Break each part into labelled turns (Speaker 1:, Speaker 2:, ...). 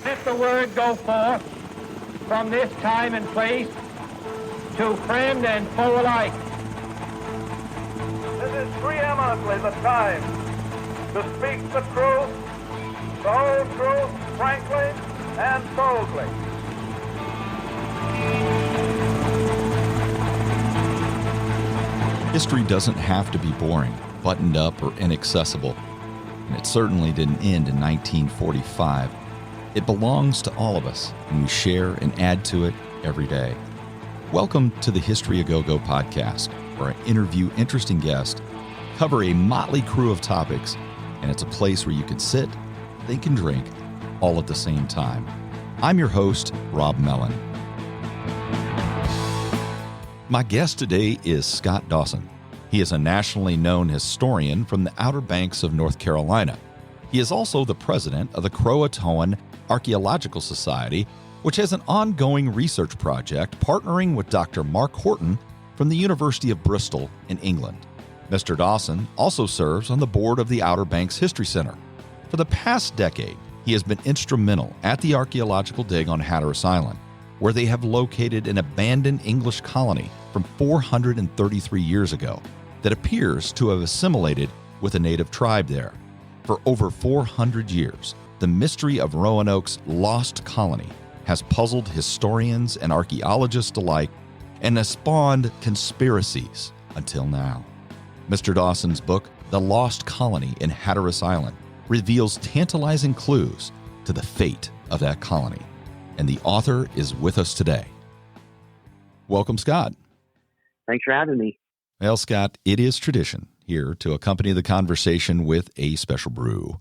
Speaker 1: Let the word go forth from this time and place to friend and foe alike.
Speaker 2: This is preeminently the time to speak the truth, the whole truth, frankly and boldly.
Speaker 3: History doesn't have to be boring, buttoned up, or inaccessible. And it certainly didn't end in 1945. It belongs to all of us, and we share and add to it every day. Welcome to the History A Go-Go podcast, where I interview interesting guests, cover a motley crew of topics, and it's a place where you can sit, think, and drink all at the same time. I'm your host, Rob Mellon. My guest today is Scott Dawson. He is a nationally known historian from the Outer Banks of North Carolina. He is also the president of the Croatoan Archaeological Society, which has an ongoing research project partnering with Dr. Mark Horton from the University of Bristol in England. Mr. Dawson also serves on the board of the Outer Banks History Center. For the past decade, he has been instrumental at the archaeological dig on Hatteras Island, where they have located an abandoned English colony from 433 years ago that appears to have assimilated with a native tribe there. For over 400 years, the mystery of Roanoke's Lost Colony has puzzled historians and archaeologists alike and has spawned conspiracies until now. Mr. Dawson's book, The Lost Colony in Hatteras Island, reveals tantalizing clues to the fate of that colony. And the author is with us today. Welcome, Scott.
Speaker 4: Thanks for having me.
Speaker 3: Well, Scott, it is tradition here to accompany the conversation with a special brew.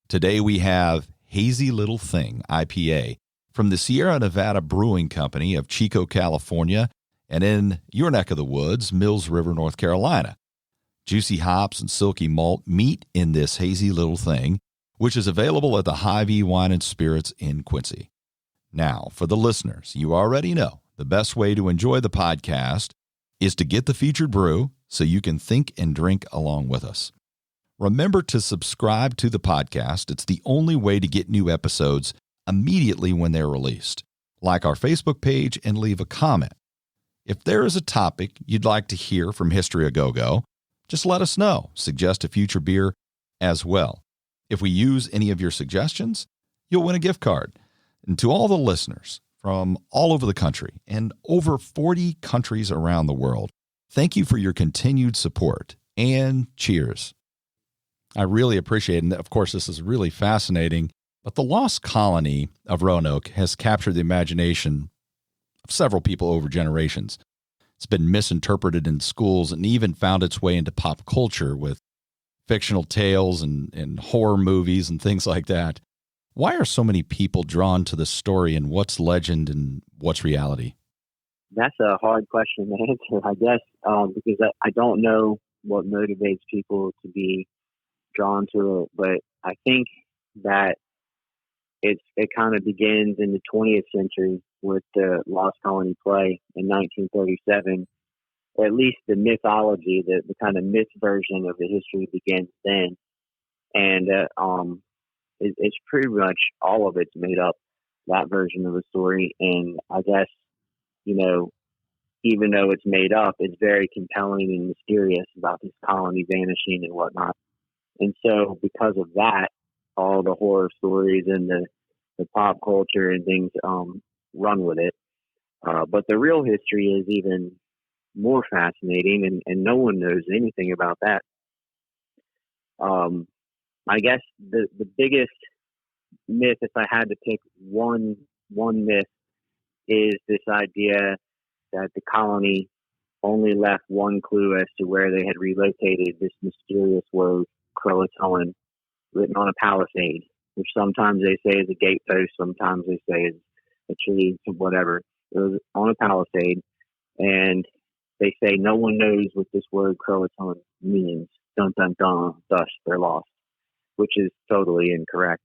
Speaker 3: Today we have Hazy Little Thing IPA from the Sierra Nevada Brewing Company of Chico, California, and in your neck of the woods, Mills River, North Carolina. Juicy hops and silky malt meet in this Hazy Little Thing, which is available at the Hy-Vee Wine and Spirits in Quincy. Now, for the listeners, you already know the best way to enjoy the podcast is to get the featured brew so you can think and drink along with us. Remember to subscribe to the podcast. It's the only way to get new episodes immediately when they're released. Like our Facebook page and leave a comment. If there is a topic you'd like to hear from History A Go-Go, just let us know. Suggest a future beer as well. If we use any of your suggestions, you'll win a gift card. And to all the listeners from all over the country and over 40 countries around the world, thank you for your continued support and cheers. I really appreciate it. And of course, this is really fascinating. But the Lost Colony of Roanoke has captured the imagination of several people over generations. It's been misinterpreted in schools and even found its way into pop culture with fictional tales and horror movies and things like that. Why are so many people drawn to the story, and what's legend and what's reality?
Speaker 4: That's a hard question to answer, I guess, because I don't know what motivates people to be drawn to it. But I think that it kind of begins in the 20th century with the Lost Colony play in 1937. At least the mythology, the kind of myth version of the history begins then. And it's pretty much all of it's made up, that version of the story. And I guess, even though it's made up, it's very compelling and mysterious about this colony vanishing and whatnot. And so because of that, all the horror stories and the pop culture and things run with it. But the real history is even more fascinating, and no one knows anything about that. I guess the biggest myth, if I had to pick one myth, is this idea that the colony only left one clue as to where they had relocated this mysterious word, Croatoan, written on a palisade, which sometimes they say is a gatepost, sometimes they say is a tree, whatever. It was on a palisade, and they say no one knows what this word Croatoan means. Dun, dun, dun, thus they're lost, which is totally incorrect.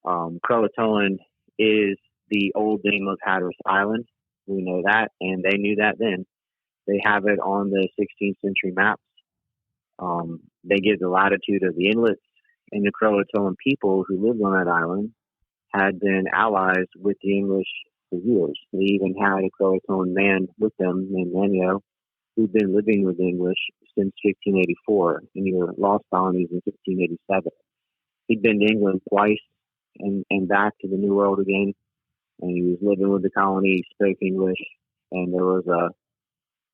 Speaker 4: Croatoan is the old name of Hatteras Island. We know that, and they knew that then. They have it on the 16th century maps. They give the latitude of the inlets, and the Croatoan people who lived on that island had been allies with the English for years. They even had a Croatoan man with them named Manteo, who'd been living with the English since 1584 in the Lost Colonies in 1587. He'd been to England twice and back to the New World again, and he was living with the colony, spoke English, and there was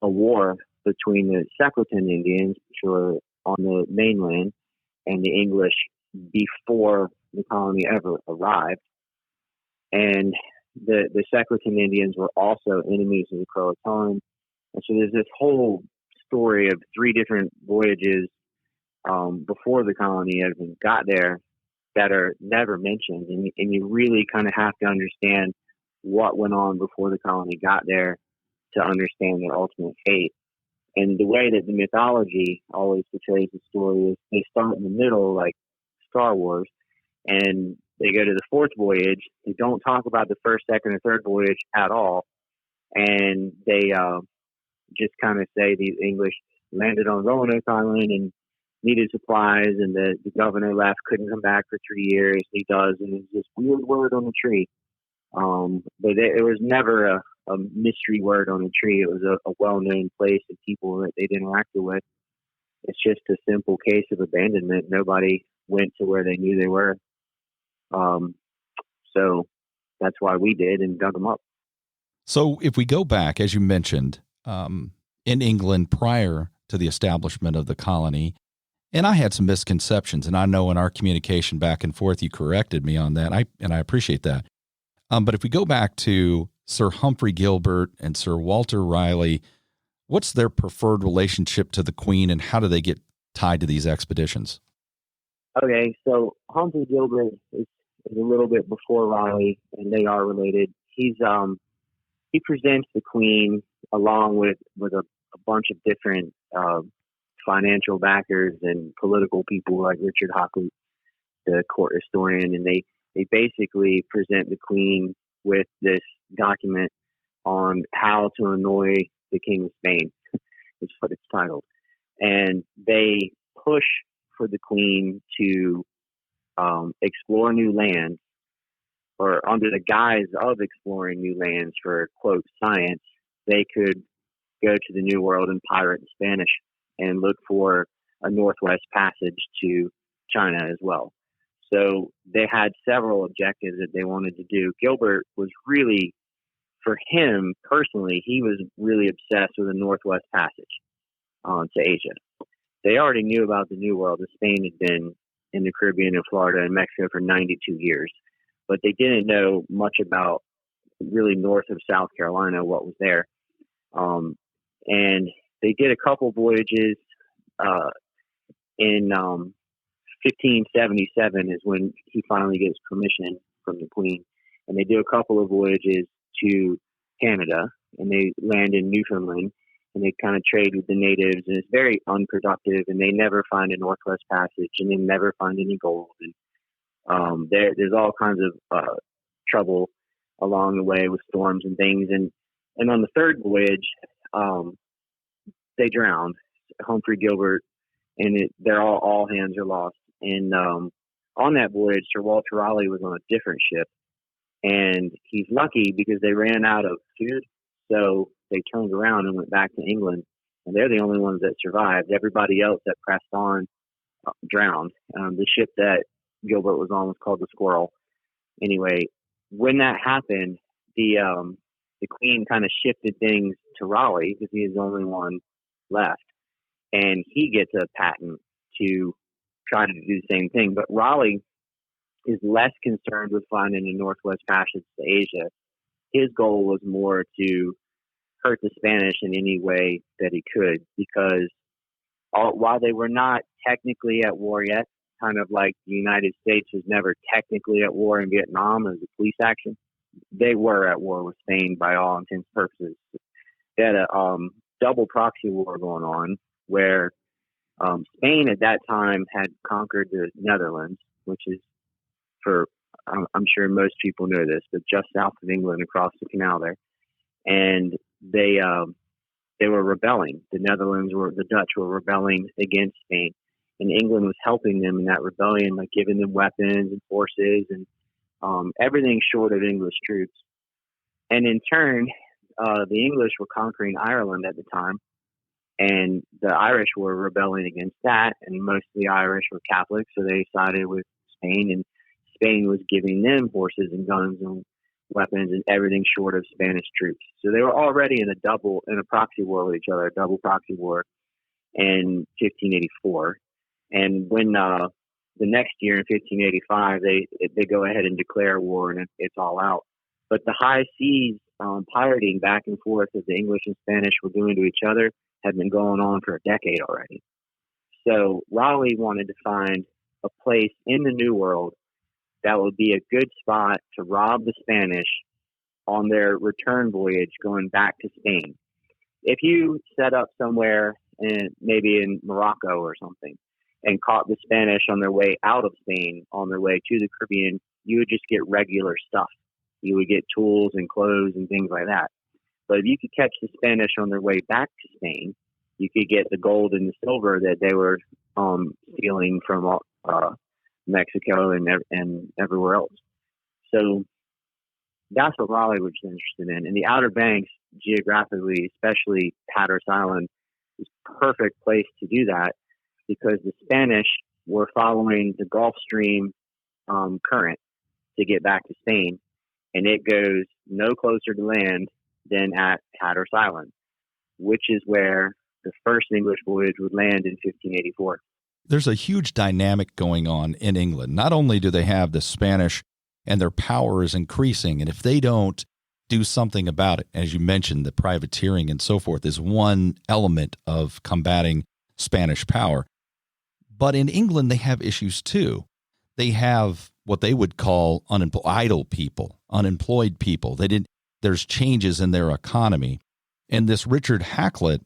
Speaker 4: a war between the Shackleton Indians, which were on the mainland, and the English before the colony ever arrived. And the Shackleton Indians were also enemies of the Croatoan. And so there's this whole story of 3 different voyages before the colony even got there that are never mentioned. And you really kind of have to understand what went on before the colony got there to understand their ultimate fate. And the way that the mythology always portrays the story is they start in the middle, like Star Wars, and they go to the 4th voyage. They don't talk about the 1st, 2nd, or 3rd voyage at all. And they just kind of say the English landed on Roanoke Island and needed supplies, and the governor left, couldn't come back for 3 years. He does, and it's this weird word on the tree. But it was never a mystery word on the tree. It was a well-known place and people that they'd interacted with. It's just a simple case of abandonment. Nobody went to where they knew they were. So that's why we did and dug them up.
Speaker 3: So if we go back, as you mentioned, in England prior to the establishment of the colony, and I had some misconceptions, and I know in our communication back and forth, you corrected me on that, and I appreciate that. But if we go back to Sir Humphrey Gilbert and Sir Walter Raleigh, what's their preferred relationship to the Queen, and how do they get tied to these expeditions?
Speaker 4: Okay, so Humphrey Gilbert is a little bit before Raleigh, and they are related. He presents the Queen along with a bunch of different financial backers and political people like Richard Hakluyt, the court historian, and they basically present the Queen with this document on how to annoy the King of Spain, is what it's titled. And they push for the Queen to explore new lands, or under the guise of exploring new lands for, quote, science, they could go to the New World and pirate the Spanish and look for a northwest passage to China as well. So they had several objectives that they wanted to do. Gilbert was really, for him personally, he was really obsessed with a northwest passage to Asia. They already knew about the New World. Spain had been in the Caribbean and Florida and Mexico for 92 years, but they didn't know much about really north of South Carolina, what was there. And they did a couple voyages in 1577 is when he finally gets permission from the Queen. And they do a couple of voyages to Canada, and they land in Newfoundland, and they kind of trade with the natives, and it's very unproductive, and they never find a Northwest Passage, and they never find any gold. And there's all kinds of trouble along the way with storms and things. And on the 3rd voyage, they drowned. Humphrey Gilbert, and they're all hands are lost. And on that voyage, Sir Walter Raleigh was on a different ship, and he's lucky because they ran out of food, so they turned around and went back to England, and they're the only ones that survived. Everybody else that pressed on drowned. The ship that Gilbert was on was called the Squirrel. Anyway, when that happened, the Queen kind of shifted things to Raleigh because he is the only one left, and he gets a patent to try to do the same thing. But Raleigh is less concerned with finding a Northwest Passage to Asia. His goal was more to hurt the Spanish in any way that he could, because while they were not technically at war yet, kind of like the United States was never technically at war in Vietnam as a police action, they were at war with Spain by all intents and purposes. They had a double proxy war going on where Spain at that time had conquered the Netherlands, which is, I'm sure most people know this, but just south of England across the canal there. And they were rebelling. The Dutch were rebelling against Spain, and England was helping them in that rebellion, like giving them weapons and forces. And everything short of English troops. And in turn, the English were conquering Ireland at the time, and the Irish were rebelling against that, and most of the Irish were Catholic, so they sided with Spain, and Spain was giving them horses and guns and weapons and everything short of Spanish troops. So they were already in a proxy war with each other, a double proxy war in 1584. And when the next year in 1585, they go ahead and declare war, and it's all out. But the high seas pirating back and forth that the English and Spanish were doing to each other had been going on for a decade already. So Raleigh wanted to find a place in the New World that would be a good spot to rob the Spanish on their return voyage going back to Spain. If you set up somewhere, maybe in Morocco or something, and caught the Spanish on their way out of Spain, on their way to the Caribbean, you would just get regular stuff. You would get tools and clothes and things like that. But if you could catch the Spanish on their way back to Spain, you could get the gold and the silver that they were stealing from Mexico and everywhere else. So that's what Raleigh was interested in. And the Outer Banks, geographically, especially Hatteras Island, is a perfect place to do that because the Spanish were following the Gulf Stream current to get back to Spain. And it goes no closer to land than at Hatteras Island, which is where the first English voyage would land in 1584.
Speaker 3: There's a huge dynamic going on in England. Not only do they have the Spanish and their power is increasing, and if they don't do something about it, as you mentioned, the privateering and so forth is one element of combating Spanish power. But in England, they have issues too. They have what they would call idle people, unemployed people. There's changes in their economy. And this Richard Hakluyt,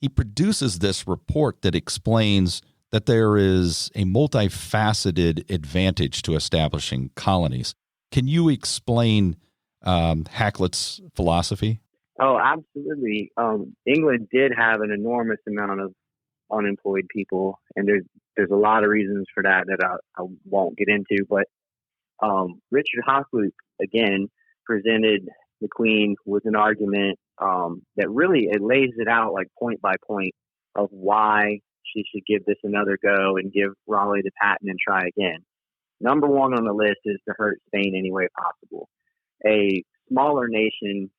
Speaker 3: he produces this report that explains that there is a multifaceted advantage to establishing colonies. Can you explain Hakluyt's philosophy?
Speaker 4: Oh, absolutely. England did have an enormous amount of unemployed people, and there's a lot of reasons for that I won't get into. But Richard Hakluyt, again, presented the Queen with an argument that really it lays it out like point by point of why she should give this another go and give Raleigh the patent and try again. Number one on the list is to hurt Spain any way possible. A smaller nation,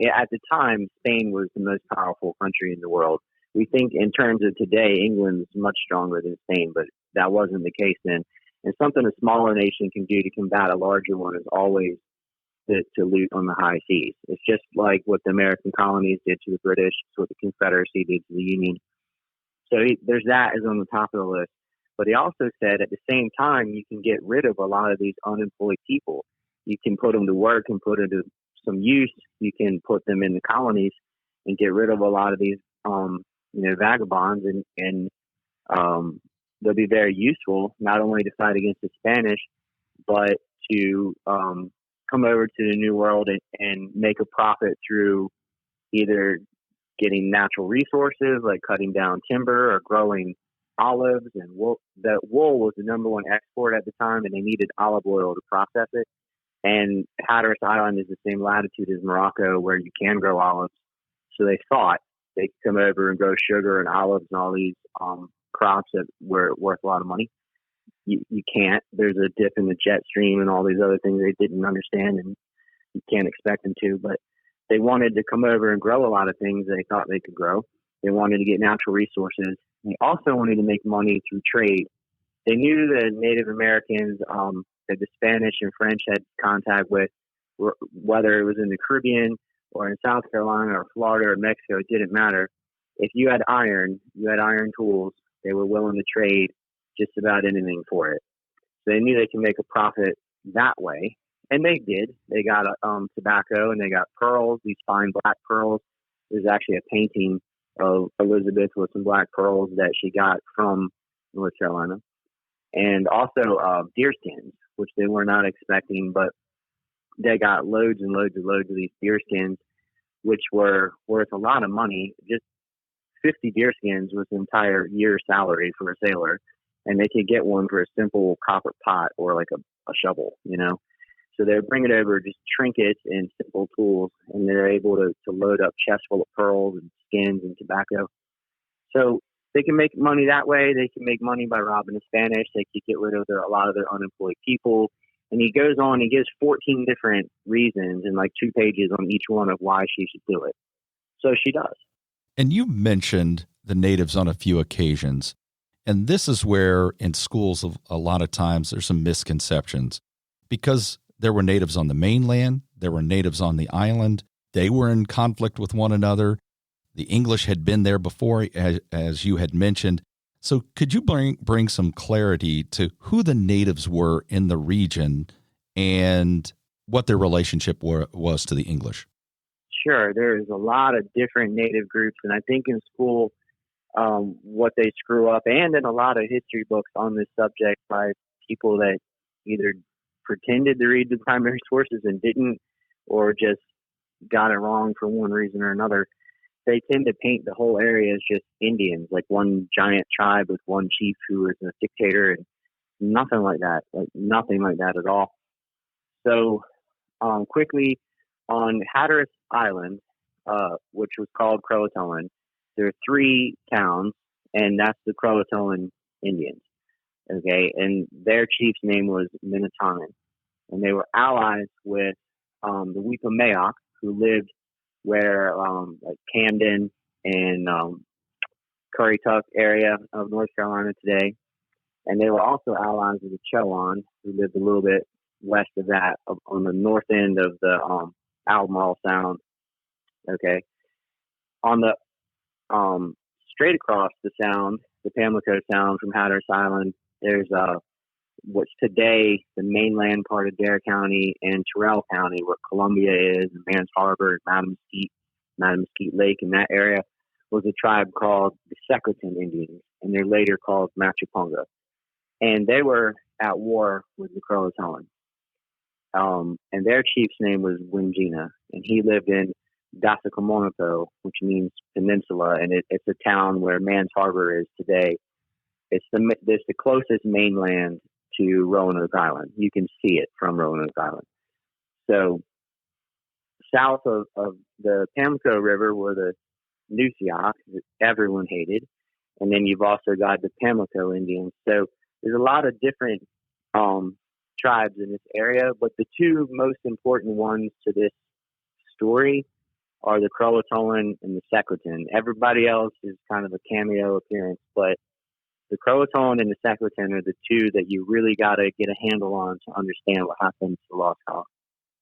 Speaker 4: at the time, Spain was the most powerful country in the world. We think in terms of today, England's much stronger than Spain, but that wasn't the case then. And something a smaller nation can do to combat a larger one is always to loot on the high seas. It's just like what the American colonies did to the British, it's what the Confederacy did to the Union. So there's that is on the top of the list. But he also said at the same time, you can get rid of a lot of these unemployed people. You can put them to work and put them to some use. You can put them in the colonies and get rid of a lot of these, vagabonds, and they'll be very useful, not only to fight against the Spanish, but to come over to the New World and make a profit through either getting natural resources like cutting down timber or growing olives and wool. The wool was the number one export at the time, and they needed olive oil to process it. And Hatteras Island is the same latitude as Morocco, where you can grow olives. So they thought they could come over and grow sugar and olives and all these crops that were worth a lot of money. You can't. There's a dip in the jet stream and all these other things they didn't understand, and you can't expect them to. But they wanted to come over and grow a lot of things they thought they could grow. They wanted to get natural resources. They also wanted to make money through trade. They knew the Native Americans that the Spanish and French had contact with, whether it was in the Caribbean or in South Carolina or Florida or Mexico, it didn't matter. If you had iron tools, they were willing to trade just about anything for it. So they knew they could make a profit that way. And they did. They got tobacco and they got pearls, these fine black pearls. There's actually a painting of Elizabeth with some black pearls that she got from North Carolina. And also deer skins, which they were not expecting, but they got loads and loads and loads of these deer skins, which were worth a lot of money. Just 50 deer skins was the entire year's salary for a sailor. and they could get one for a simple copper pot or like a shovel, So they bring it over, just trinkets and simple tools, and they're able to load up chests full of pearls and skins and tobacco. So they can make money that way. They can make money by robbing the Spanish. They could get rid of a lot of their unemployed people. And he goes on, he gives 14 different reasons and like 2 pages on each one of why she should do it. So she does.
Speaker 3: And you mentioned the natives on a few occasions. And this is where in schools a lot of times there's some misconceptions, because there were natives on the mainland, there were natives on the island. They were in conflict with one another. The English had been there before, as you had mentioned. So could you bring some clarity to who the natives were in the region and what their relationship was to the English?
Speaker 4: Sure. There's a lot of different native groups, and I think in school, what they screw up, and in a lot of history books on this subject by people that either pretended to read the primary sources and didn't, or just got it wrong for one reason or another, they tend to paint the whole area as just Indians, like one giant tribe with one chief who is a dictator, and nothing like that at all. So quickly, on Hatteras Island, which was called Croatoan, there are 3 towns, and that's the Croatoan Indians. Okay, and their chief's name was Minnetonka, and they were allies with the Weepameoc, who lived where like Camden and Currituck area of North Carolina today, and they were also allies of the Chowan, who lived a little bit west of that, on the north end of the Albemarle Sound. Okay, on the straight across the Sound, the Pamlico Sound from Hatteras Island, there's what's today the mainland part of Dare County and Terrell County, where Columbia is, and Mans Harbor, Madam Mesquite Lake, in that area was a tribe called the Secretan Indians, and they're later called Machiponga. And they were at war with the Croatoan. And their chief's name was Wingina, and he lived in Dasacomonaco, which means peninsula, and it's a town where Mans Harbor is today. It's the closest mainland to Roanoke Island. You can see it from Roanoke Island. So south of the Pamlico River were the Nusiak, that everyone hated, and then you've also got the Pamlico Indians. So there's a lot of different tribes in this area, but the 2 most important ones to this story are the Croatoan and the Secretan. Everybody else is kind of a cameo appearance, but the Croatoan and the Secretan are the 2 that you really got to get a handle on to understand what happened to the Lost Colony.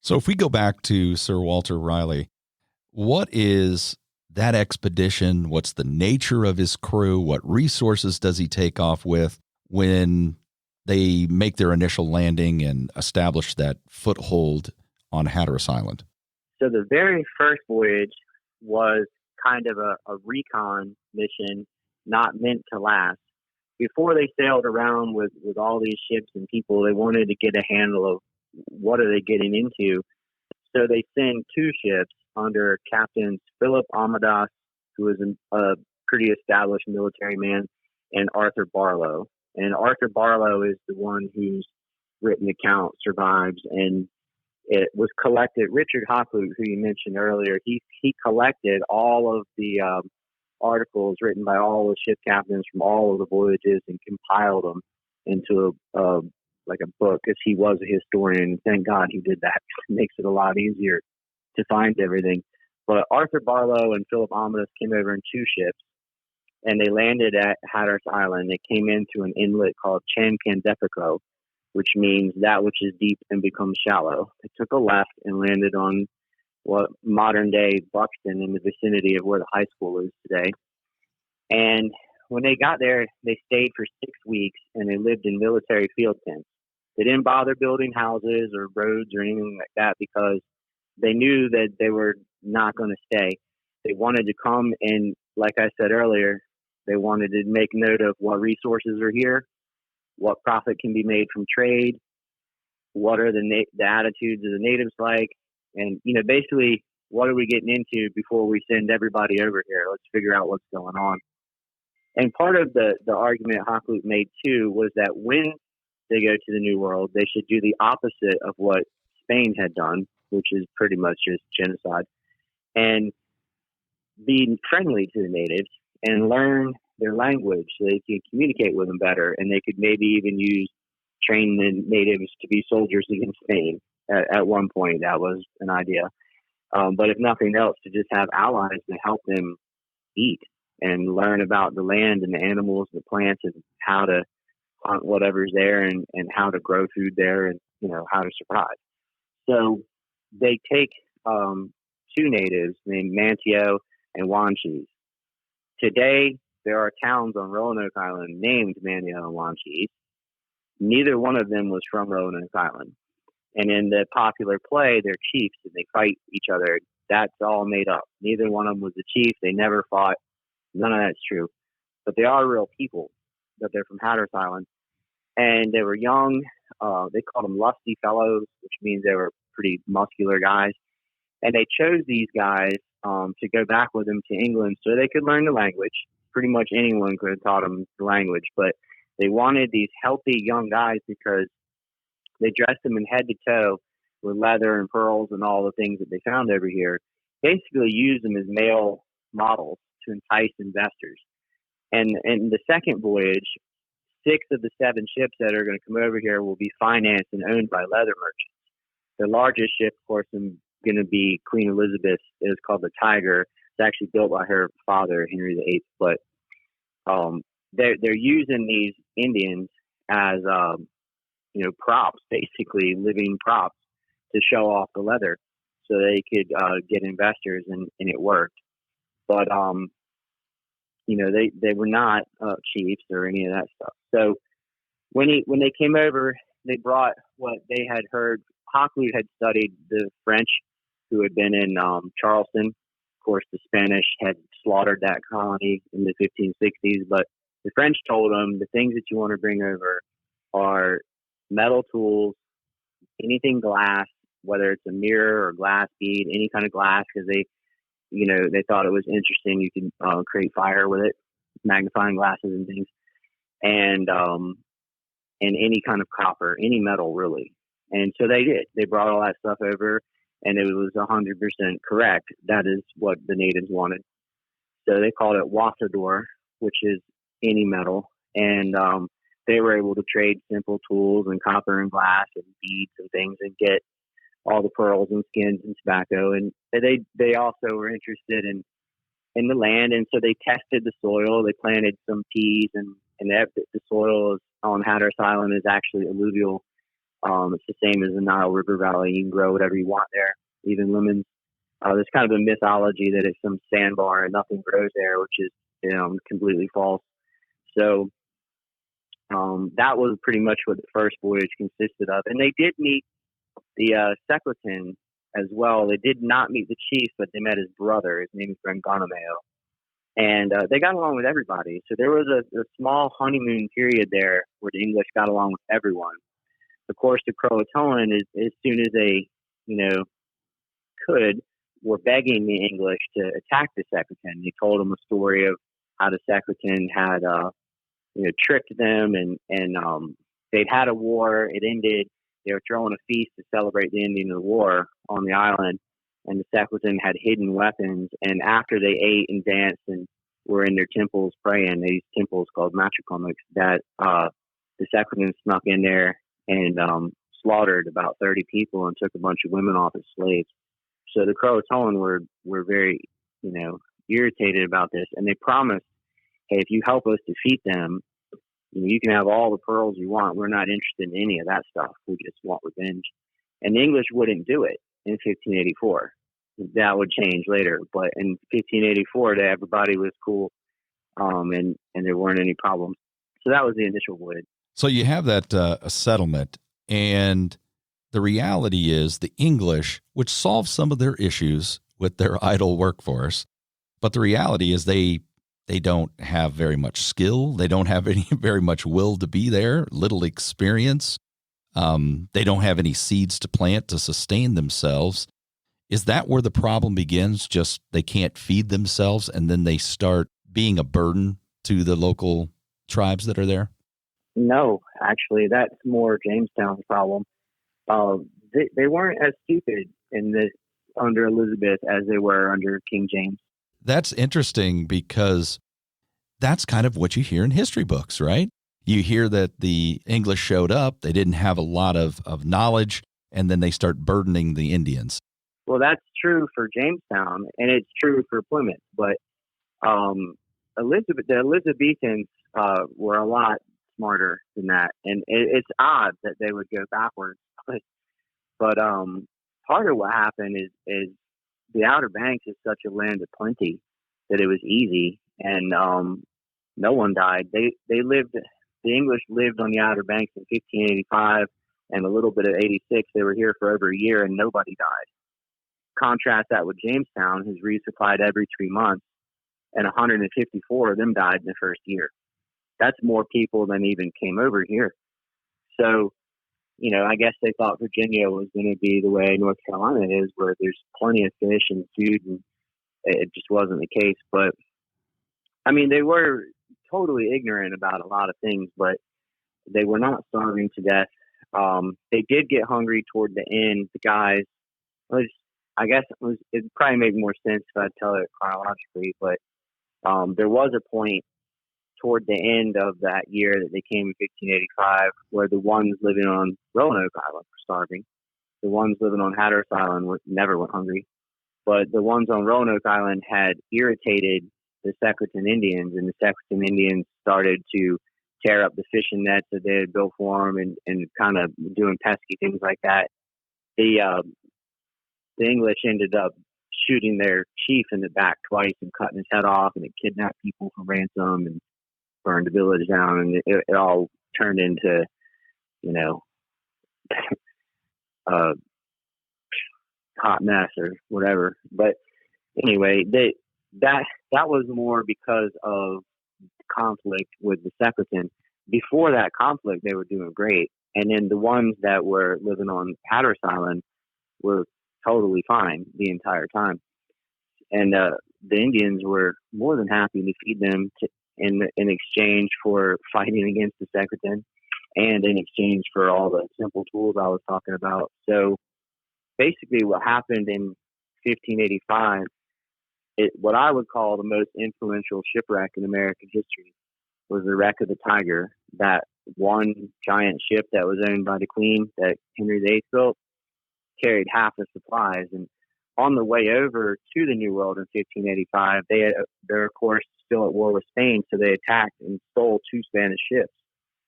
Speaker 3: So if we go back to Sir Walter Raleigh, what is that expedition? What's the nature of his crew? What resources does he take off with when they make their initial landing and establish that foothold on Hatteras Island?
Speaker 4: So the very first voyage was kind of a recon mission, not meant to last. Before they sailed around with all these ships and people, they wanted to get a handle of what are they getting into. So they send 2 ships under Captains Philip Amadas, who is a pretty established military man, and Arthur Barlow. And Arthur Barlow is the one whose written account survives, and it was collected. Richard Hakluyt, who you mentioned earlier, he collected all of the articles written by all the ship captains from all of the voyages and compiled them into a book, because he was a historian. Thank God he did that. It makes it a lot easier to find everything. But Arthur Barlow and Philip Amadas came over in 2 ships, and they landed at Hatteras Island. They came into an inlet called Chancandepico, which means that which is deep and becomes shallow. They took a left and landed on what modern day Buxton, in the vicinity of where the high school is today. And when they got there, they stayed for 6 weeks, and they lived in military field tents. They didn't bother building houses or roads or anything like that, because they knew that they were not going to stay. They wanted to come, and like I said earlier, they wanted to make note of what resources are here, what profit can be made from trade, what are the attitudes of the natives like, and basically, what are we getting into before we send everybody over here? Let's figure out what's going on. And part of the argument Hakluyt made too was that when they go to the New World, they should do the opposite of what Spain had done, which is pretty much just genocide, and be friendly to the natives and learn their language so they could communicate with them better, and they could maybe even train the natives to be soldiers against Spain. At one point, that was an idea. But if nothing else, to just have allies to help them eat and learn about the land and the animals, the plants, and how to hunt whatever's there, and how to grow food there, and how to survive. So they take two natives named Manteo and Wanchese. Today, there are towns on Roanoke Island named Manteo and Wanchese. Neither one of them was from Roanoke Island. And in the popular play, they're chiefs and they fight each other. That's all made up. Neither one of them was a chief. They never fought. None of that's true. But they are real people, that they're from Hatteras Island. And they were young. They called them lusty fellows, which means they were pretty muscular guys. And they chose these guys to go back with them to England so they could learn the language. Pretty much anyone could have taught them the language. But they wanted these healthy young guys because they dressed them in head to toe with leather and pearls and all the things that they found over here. Basically used them as male models to entice investors. And in the second voyage, 6 of the 7 ships that are going to come over here will be financed and owned by leather merchants. The largest ship, of course, is going to be Queen Elizabeth. It was called the Tiger. It's actually built by her father, Henry VIII. But they're using these Indians as props, basically living props, to show off the leather so they could get investors, and it worked. But they were not chiefs or any of that stuff. So when they came over, they brought what they had heard. Hakluyt had studied the French who had been in Charleston. Of course, the Spanish had slaughtered that colony in the 1560s, but the French told them the things that you want to bring over are metal tools, anything glass, whether it's a mirror or glass bead, any kind of glass, because they thought it was interesting. You can create fire with it, magnifying glasses and things, and any kind of copper, any metal really. And so they did. They brought all that stuff over, and it was 100% correct. That is what the natives wanted. So they called it wasador, which is any metal, and they were able to trade simple tools and copper and glass and beads and things and get all the pearls and skins and tobacco. And they also were interested in the land, and so they tested the soil. They planted some peas, and the soil on Hatteras Island is actually alluvial. It's the same as the Nile River Valley. You can grow whatever you want there, even lemons. There's kind of a mythology that it's some sandbar and nothing grows there, which is completely false. So that was pretty much what the first voyage consisted of. And they did meet the Secretan as well. They did not meet the chief, but they met his brother. His name is Brengonomeo. And they got along with everybody. So there was a small honeymoon period there where the English got along with everyone. Of course, the Croatoan, as soon as they, were begging the English to attack the Secretan. They told them a story of how the Secretan had, tricked them, and they'd had a war. It ended. They were throwing a feast to celebrate the ending of the war on the island, and the Secretan had hidden weapons. And after they ate and danced and were in their temples praying, these temples called matricomics, that the Secretan snuck in there and slaughtered about 30 people and took a bunch of women off as slaves. So the Croatoan were very, irritated about this, and they promised, hey, if you help us defeat them, you can have all the pearls you want. We're not interested in any of that stuff. We just want revenge. And the English wouldn't do it in 1584. That would change later. But in 1584, everybody was cool, and there weren't any problems. So that was the initial voyage.
Speaker 3: So you have that settlement, and the reality is the English, which solves some of their issues with their idle workforce, but the reality is they don't have very much skill. They don't have very much will to be there, little experience. They don't have any seeds to plant to sustain themselves. Is that where the problem begins? Just they can't feed themselves, and then they start being a burden to the local tribes that are there?
Speaker 4: No, actually, that's more Jamestown's problem. They weren't as stupid under Elizabeth as they were under King James.
Speaker 3: That's interesting because that's kind of what you hear in history books, right? You hear that the English showed up, they didn't have a lot of knowledge, and then they start burdening the Indians.
Speaker 4: Well, that's true for Jamestown, and it's true for Plymouth. But the Elizabethans were a lot smarter than that, and it's odd that they would go backwards. But part of what happened is the Outer Banks is such a land of plenty that it was easy, and no one died. The English lived on the Outer Banks in 1585 and a little bit of 86. They were here for over a year, and nobody died. Contrast that with Jamestown, who's resupplied every 3 months, and 154 of them died in the first year. That's more people than even came over here. So, I guess they thought Virginia was going to be the way North Carolina is, where there's plenty of fish and food, and it just wasn't the case. But, they were totally ignorant about a lot of things, but they were not starving to death. They did get hungry toward the end. The guys, it'd probably make more sense if I tell it chronologically, but there was a point toward the end of that year that they came in 1585 where the ones living on Roanoke Island were starving. The ones living on Hatteras Island never went hungry. But the ones on Roanoke Island had irritated the Secretan Indians, and the Secretan Indians started to tear up the fishing nets that they had built for them and kind of doing pesky things like that. The English ended up shooting their chief in the back twice and cutting his head off, and it kidnapped people for ransom and burned the village down, and it all turned into, a hot mess or whatever. But anyway, that was more because of conflict with the Secretan. Before that conflict, they were doing great, and then the ones that were living on Hatteras Island were totally fine the entire time. And the Indians were more than happy to feed them in exchange for fighting against the Secretan and in exchange for all the simple tools I was talking about. So basically what happened in 1585, what I would call the most influential shipwreck in American history, was the wreck of the Tiger, that one giant ship that was owned by the Queen that Henry VIII built, carried half the supplies. And on the way over to the New World in 1585, they're of course still at war with Spain, so they attacked and stole 2 Spanish ships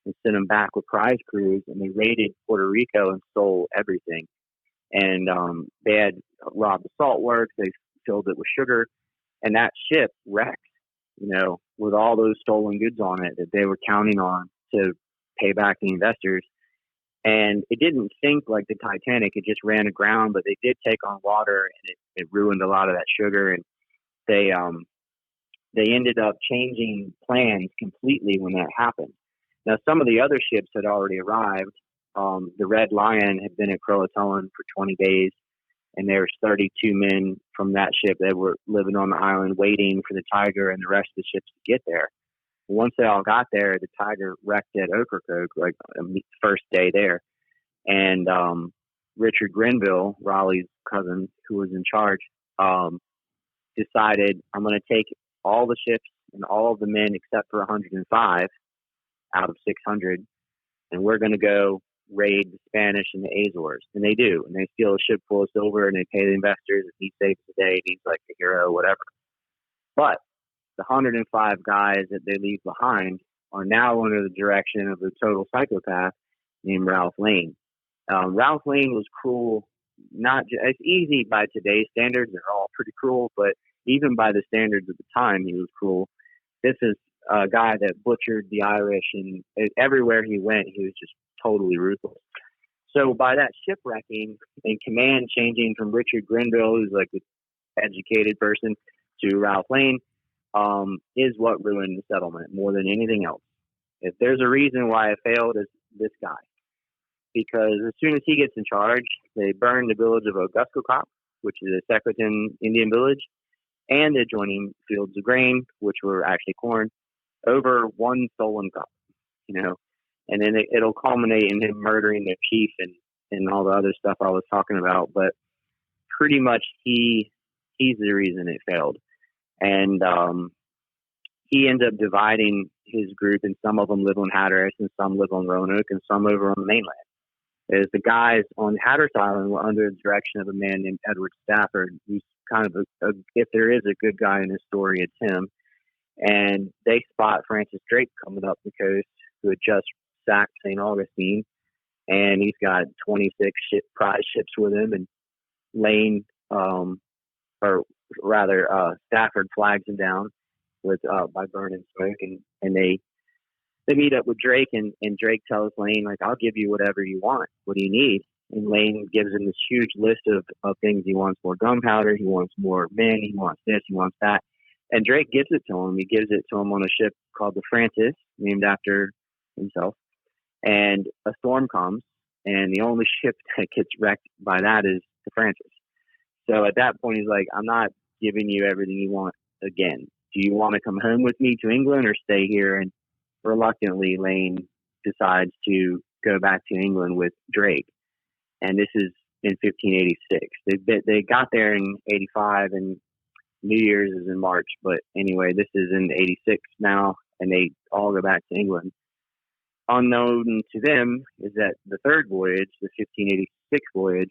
Speaker 4: and sent them back with prize crews, and they raided Puerto Rico and stole everything. And they had robbed the salt works, they filled it with sugar, and that ship wrecked, with all those stolen goods on it that they were counting on to pay back the investors. And it didn't sink like the Titanic. It just ran aground, but they did take on water, and it ruined a lot of that sugar. And they ended up changing plans completely when that happened. Now, some of the other ships had already arrived. The Red Lion had been at Croatoan for 20 days, and there was 32 men from that ship that were living on the island waiting for the Tiger and the rest of the ships to get there. Once they all got there, the Tiger wrecked at Ocracoke, like the first day there. And Richard Grenville, Raleigh's cousin, who was in charge, decided, I'm going to take all the ships and all of the men except for 105 out of 600, and we're going to go raid the Spanish and the Azores. And they do. And they steal a ship full of silver, and they pay the investors, and he saves the day, and he's like the hero, whatever. But the 105 guys that they leave behind are now under the direction of a total psychopath named Ralph Lane. Ralph Lane was cruel. It's easy by today's standards. They're all pretty cruel, but even by the standards of the time, he was cruel. This is a guy that butchered the Irish, and everywhere he went, he was just totally ruthless. So by that shipwrecking and command changing from Richard Grenville, who's like an educated person, to Ralph Lane, is what ruined the settlement more than anything else. If there's a reason why it failed, it's this guy. Because as soon as he gets in charge, they burn the village of Oguscocock, which is a Secretan Indian village, and the adjoining fields of grain, which were actually corn. over one stolen cup, and then it'll culminate in him murdering their chief and all the other stuff I was talking about. But pretty much he's the reason it failed. And he ends up dividing his group, and some of them live on Hatteras, and some live on Roanoke, and some over on the mainland. As the guys on Hatteras Island were under the direction of a man named Edward Stafford, who's kind of if there is a good guy in this story, it's him. And they spot Francis Drake coming up the coast, who had just sacked St. Augustine, and he's got 26 prize ships with him. And Lane, Stafford flags him down by burning smoke, and they meet up with Drake, and Drake tells Lane, like, I'll give you whatever you want. What do you need? And Lane gives him this huge list of things. He wants more gunpowder, he wants more men, he wants this, he wants that. And Drake gives it to him. He gives it to him on a ship called the Francis, named after himself. And a storm comes, and the only ship that gets wrecked by that is the Francis. So at that point, he's like, I'm not giving you everything you want again. Do you want to come home with me to England or stay here? And reluctantly, Lane decides to go back to England with Drake. And this is in 1586. They got there in 85, and New Year's is in March. But anyway, this is in 86 now, and they all go back to England. Unknown to them is that the third voyage, the 1586 voyage,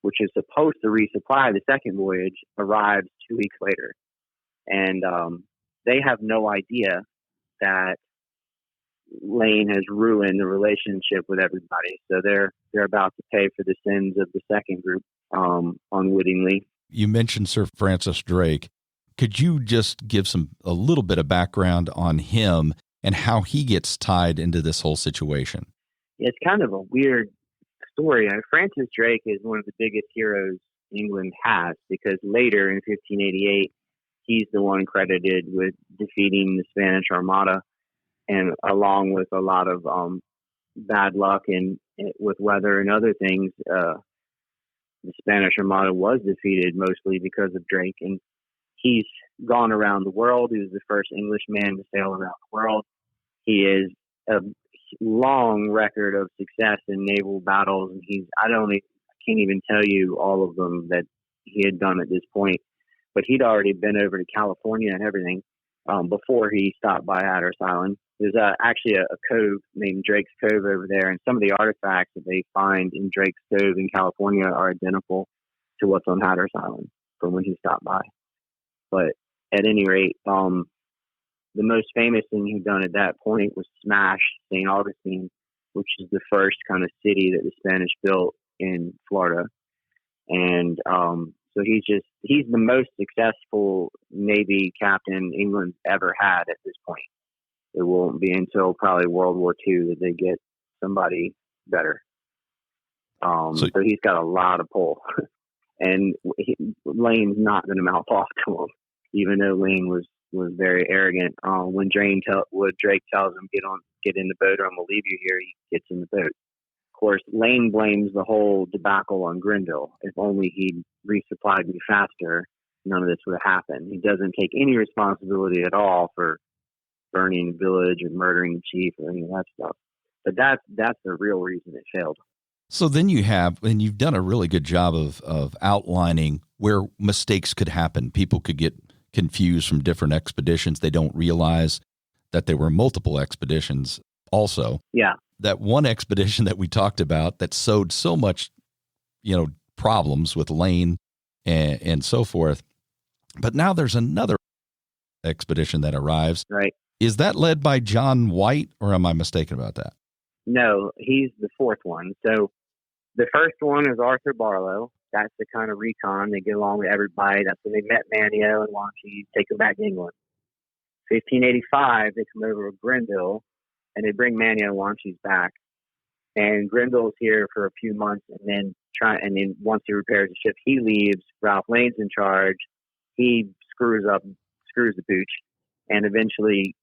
Speaker 4: which is supposed to resupply the second voyage, arrives 2 weeks later. And they have no idea that Lane has ruined the relationship with everybody. So they're about to pay for the sins of the second group unwittingly.
Speaker 3: You mentioned Sir Francis Drake. Could you just give a little bit of background on him and how he gets tied into this whole situation?
Speaker 4: It's kind of a weird story. Francis Drake is one of the biggest heroes England has, because later in 1588, he's the one credited with defeating the Spanish Armada, and along with a lot of bad luck and with weather and other things, the Spanish Armada was defeated mostly because of Drake. And he's gone around the world. He was the first Englishman to sail around the world. He is a long record of success in naval battles, and I can't even tell you all of them that he had done at this point. But he'd already been over to California and everything before he stopped by Hatteras Island. There's actually a cove named Drake's Cove over there, and some of the artifacts that they find in Drake's Cove in California are identical to what's on Hatteras Island from when he stopped by. But at any rate, the most famous thing he'd done at that point was smash St. Augustine, which is the first kind of city that the Spanish built in Florida. And so he's the most successful Navy captain England's ever had at this point. It won't be until probably World War II that they get somebody better. So he's got a lot of pull. And Lane's not going to mouth off to him, even though Lane was very arrogant. When Drake tells him, get in the boat or I'm going to leave you here, he gets in the boat. Of course, Lane blames the whole debacle on Grenville. If only he'd resupplied me faster, none of this would have happened. He doesn't take any responsibility at all for burning the village or murdering the chief or any of that stuff. But that's the real reason it failed.
Speaker 3: So then you've done a really good job of outlining where mistakes could happen. People could get confused from different expeditions. They don't realize that there were multiple expeditions also.
Speaker 4: Yeah.
Speaker 3: That one expedition that we talked about that sowed so much, problems with Lane and so forth. But now there's another expedition that arrives.
Speaker 4: Right.
Speaker 3: Is that led by John White, or am I mistaken about that?
Speaker 4: No, he's the fourth one. So the first one is Arthur Barlow. That's the kind of recon. They get along with everybody. That's when they met Manteo and Wanchi, take them back to England. 1585, they come over to Grenville, and they bring Manteo and Wanchi back. And Grenville's here for a few months, and then once he repairs the ship, he leaves. Ralph Lane's in charge. He screws the pooch. And eventually,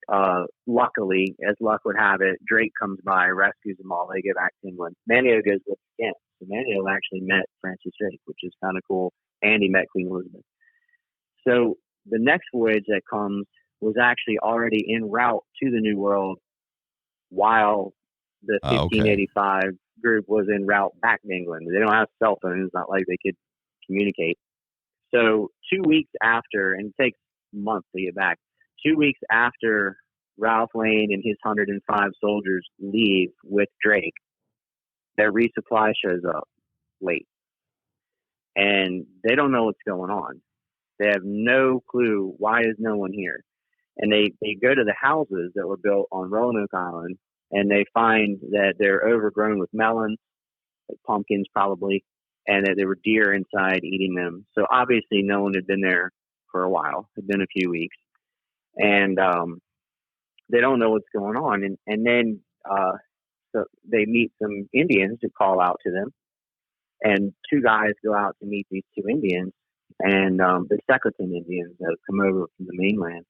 Speaker 4: luckily, as luck would have it, Drake comes by, rescues them all. They get back to England. Manteo goes with them again. So Manteo actually met Francis Drake, which is kind of cool. And he met Queen Elizabeth. So the next voyage that comes was actually already en route to the New World while the 1585 group was en route back to England. They don't have cell phones. It's not like they could communicate. So 2 weeks after, and it takes months to get back, 2 weeks after Ralph Lane and his 105 soldiers leave with Drake, their resupply shows up late. And they don't know what's going on. They have no clue, why is no one here? And they go to the houses that were built on Roanoke Island, and they find that they're overgrown with melons, like pumpkins probably, and that there were deer inside eating them. So obviously no one had been there for a while. It had been a few weeks. And they don't know what's going on. And then so they meet some Indians who call out to them. And two guys go out to meet these two Indians, and the Secretan Indians that have come over from the mainland.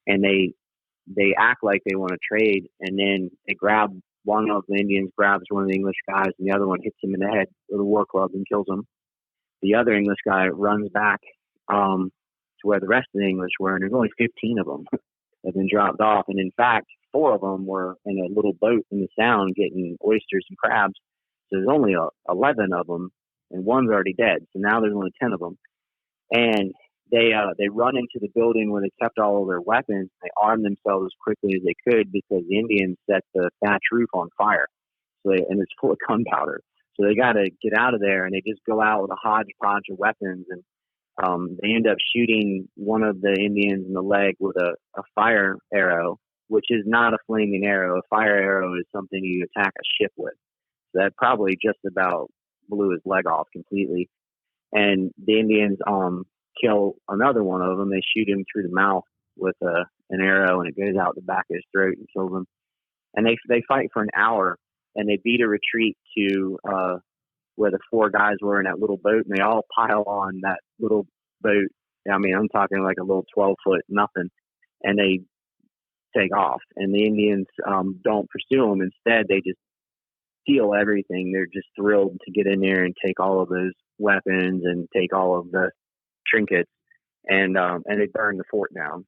Speaker 4: And they act like they want to trade, and then they grab one of the Indians, grabs one of the English guys, and the other one hits him in the head with a war club and kills him. The other English guy runs back to where the rest of the English were, and there's only 15 of them that have been dropped off. And in fact, 4 of them were in a little boat in the Sound getting oysters and crabs. So there's only 11 of them, and one's already dead. So now there's only 10 of them. And they run into the building where they kept all of their weapons. They arm themselves as quickly as they could because the Indians set the thatch roof on fire. And it's full of gunpowder. So they got to get out of there, and they just go out with a hodgepodge of weapons. And they end up shooting one of the Indians in the leg with a fire arrow, which is not a flaming arrow. A fire arrow is something you attack a ship with. So that probably just about blew his leg off completely. And the Indians kill another one of them. They shoot him through the mouth with an arrow, and it goes out the back of his throat and kills him. And they fight for an hour, and they beat a retreat to where the 4 guys were in that little boat, and they all pile on that little boat. I mean, I'm talking like a little 12-foot nothing, and they take off. And the Indians don't pursue them. Instead, they just steal everything. They're just thrilled to get in there and take all of those weapons and take all of the trinkets, and they burn the fort down.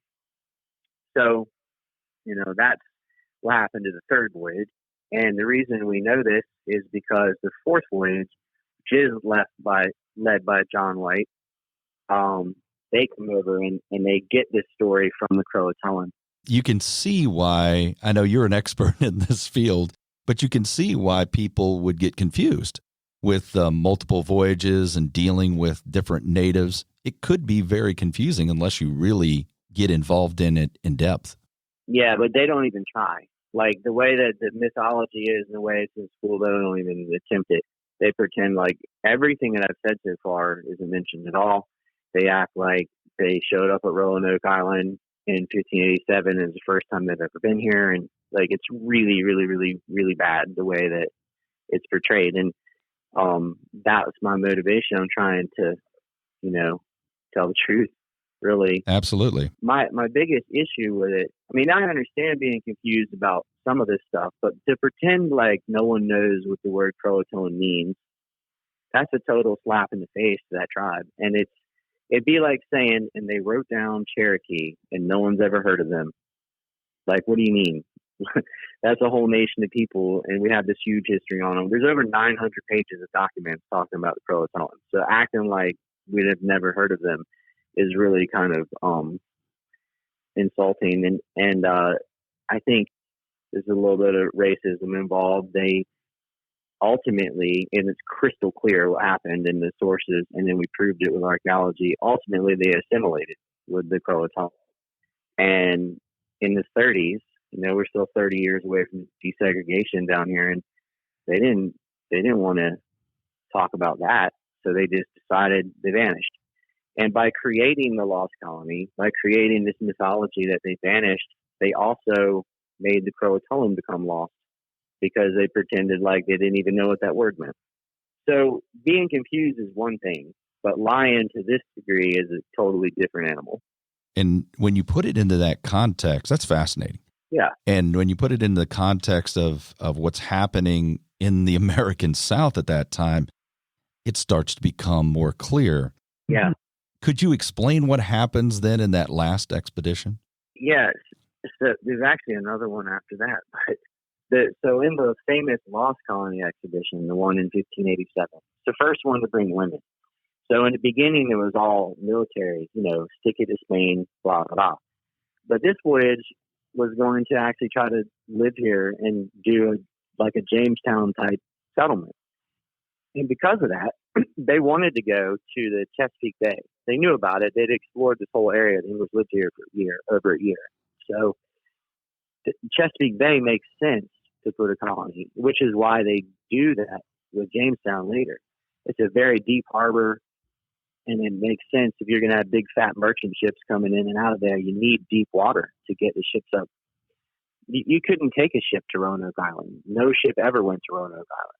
Speaker 4: So, that's what happened to the third voyage. And the reason we know this is because the fourth voyage, which is led by John White, they come over and they get this story from the Croatoan.
Speaker 3: You can see why, I know you're an expert in this field, but you can see why people would get confused with multiple voyages and dealing with different natives. It could be very confusing unless you really get involved in it in depth. Yeah,
Speaker 4: but they don't even try. Like the way that the mythology is and the way it's in school, they don't even attempt it. They pretend like everything that I've said so far isn't mentioned at all. They act like they showed up at Roanoke Island in 1587 and it's the first time they've ever been here. And like, it's really, really, really, really bad the way that it's portrayed. And that was my motivation. I'm trying to, tell the truth, really.
Speaker 3: Absolutely.
Speaker 4: My biggest issue with it, I mean, I understand being confused about some of this stuff, but to pretend like no one knows what the word Croatoan means, that's a total slap in the face to that tribe. And it'd be like saying, and they wrote down Cherokee and no one's ever heard of them. Like, what do you mean? That's a whole nation of people, and we have this huge history on them. There's over 900 pages of documents talking about the Croatoan. So acting like we'd have never heard of them is really kind of insulting. And I think there's a little bit of racism involved. They ultimately, and it's crystal clear what happened in the sources, and then we proved it with archaeology, ultimately they assimilated with the Croatoan. And in the 30s, we're still 30 years away from desegregation down here, and they didn't want to talk about that. So they just decided they vanished. And by creating the Lost Colony, by creating this mythology that they vanished, they also made the Croatoan become lost because they pretended like they didn't even know what that word meant. So being confused is one thing, but lying to this degree is a totally different animal.
Speaker 3: And when you put it into that context, that's fascinating.
Speaker 4: Yeah.
Speaker 3: And when you put it in the context of what's happening in the American South at that time, it starts to become more clear.
Speaker 4: Yeah.
Speaker 3: Could you explain what happens then in that last expedition?
Speaker 4: Yes. So there's actually another one after that. But so in the famous Lost Colony expedition, the one in 1587, it's the first one to bring women. So in the beginning, it was all military, stick it to Spain, blah, blah, blah. But this voyage was going to actually try to live here and do like a Jamestown type settlement. And because of that, they wanted to go to the Chesapeake Bay. They knew about it. They'd explored this whole area. The English lived here for over a year. So the Chesapeake Bay makes sense to put a colony, which is why they do that with Jamestown later. It's a very deep harbor, and it makes sense if you're going to have big fat merchant ships coming in and out of there. You need deep water to get the ships up. You couldn't take a ship to Roanoke Island. No ship ever went to Roanoke Island.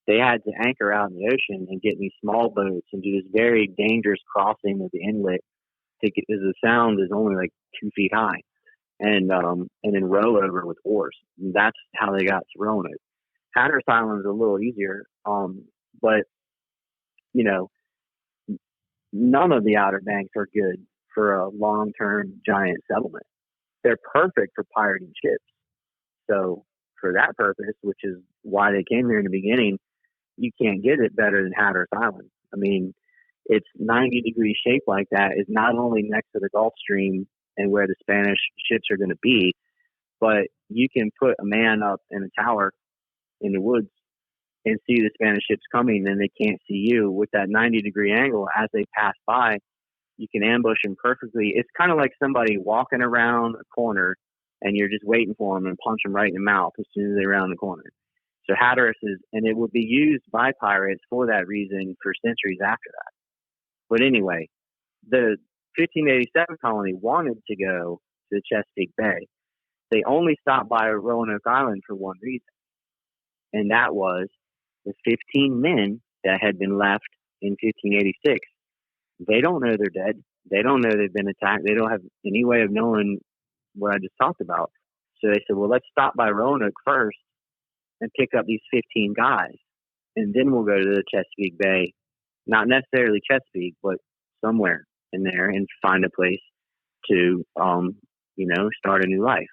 Speaker 4: They had to anchor out in the ocean and get in these small boats and do this very dangerous crossing of the inlet to get, because the sound is only like 2 feet high, and then row over with oars. And that's how they got to Roanoke. Hatteras Island is a little easier, but none of the Outer Banks are good for a long-term giant settlement. They're perfect for pirating ships. So for that purpose, which is why they came here in the beginning, you can't get it better than Hatteras Island. I mean, it's 90-degree shape like that is not only next to the Gulf Stream and where the Spanish ships are going to be, but you can put a man up in a tower in the woods and see the Spanish ships coming, and they can't see you. With that 90-degree angle, as they pass by, you can ambush them perfectly. It's kind of like somebody walking around a corner, and you're just waiting for them and punch them right in the mouth as soon as they round the corner. So Hatteras and it would be used by pirates for that reason for centuries after that. But anyway, the 1587 colony wanted to go to the Chesapeake Bay. They only stopped by Roanoke Island for one reason, and that was the 15 men that had been left in 1586. They don't know they're dead. They don't know they've been attacked. They don't have any way of knowing what I just talked about. So they said, well, let's stop by Roanoke first and pick up these 15 guys, and then we'll go to the Chesapeake Bay. Not necessarily Chesapeake, but somewhere in there, and find a place to, start a new life.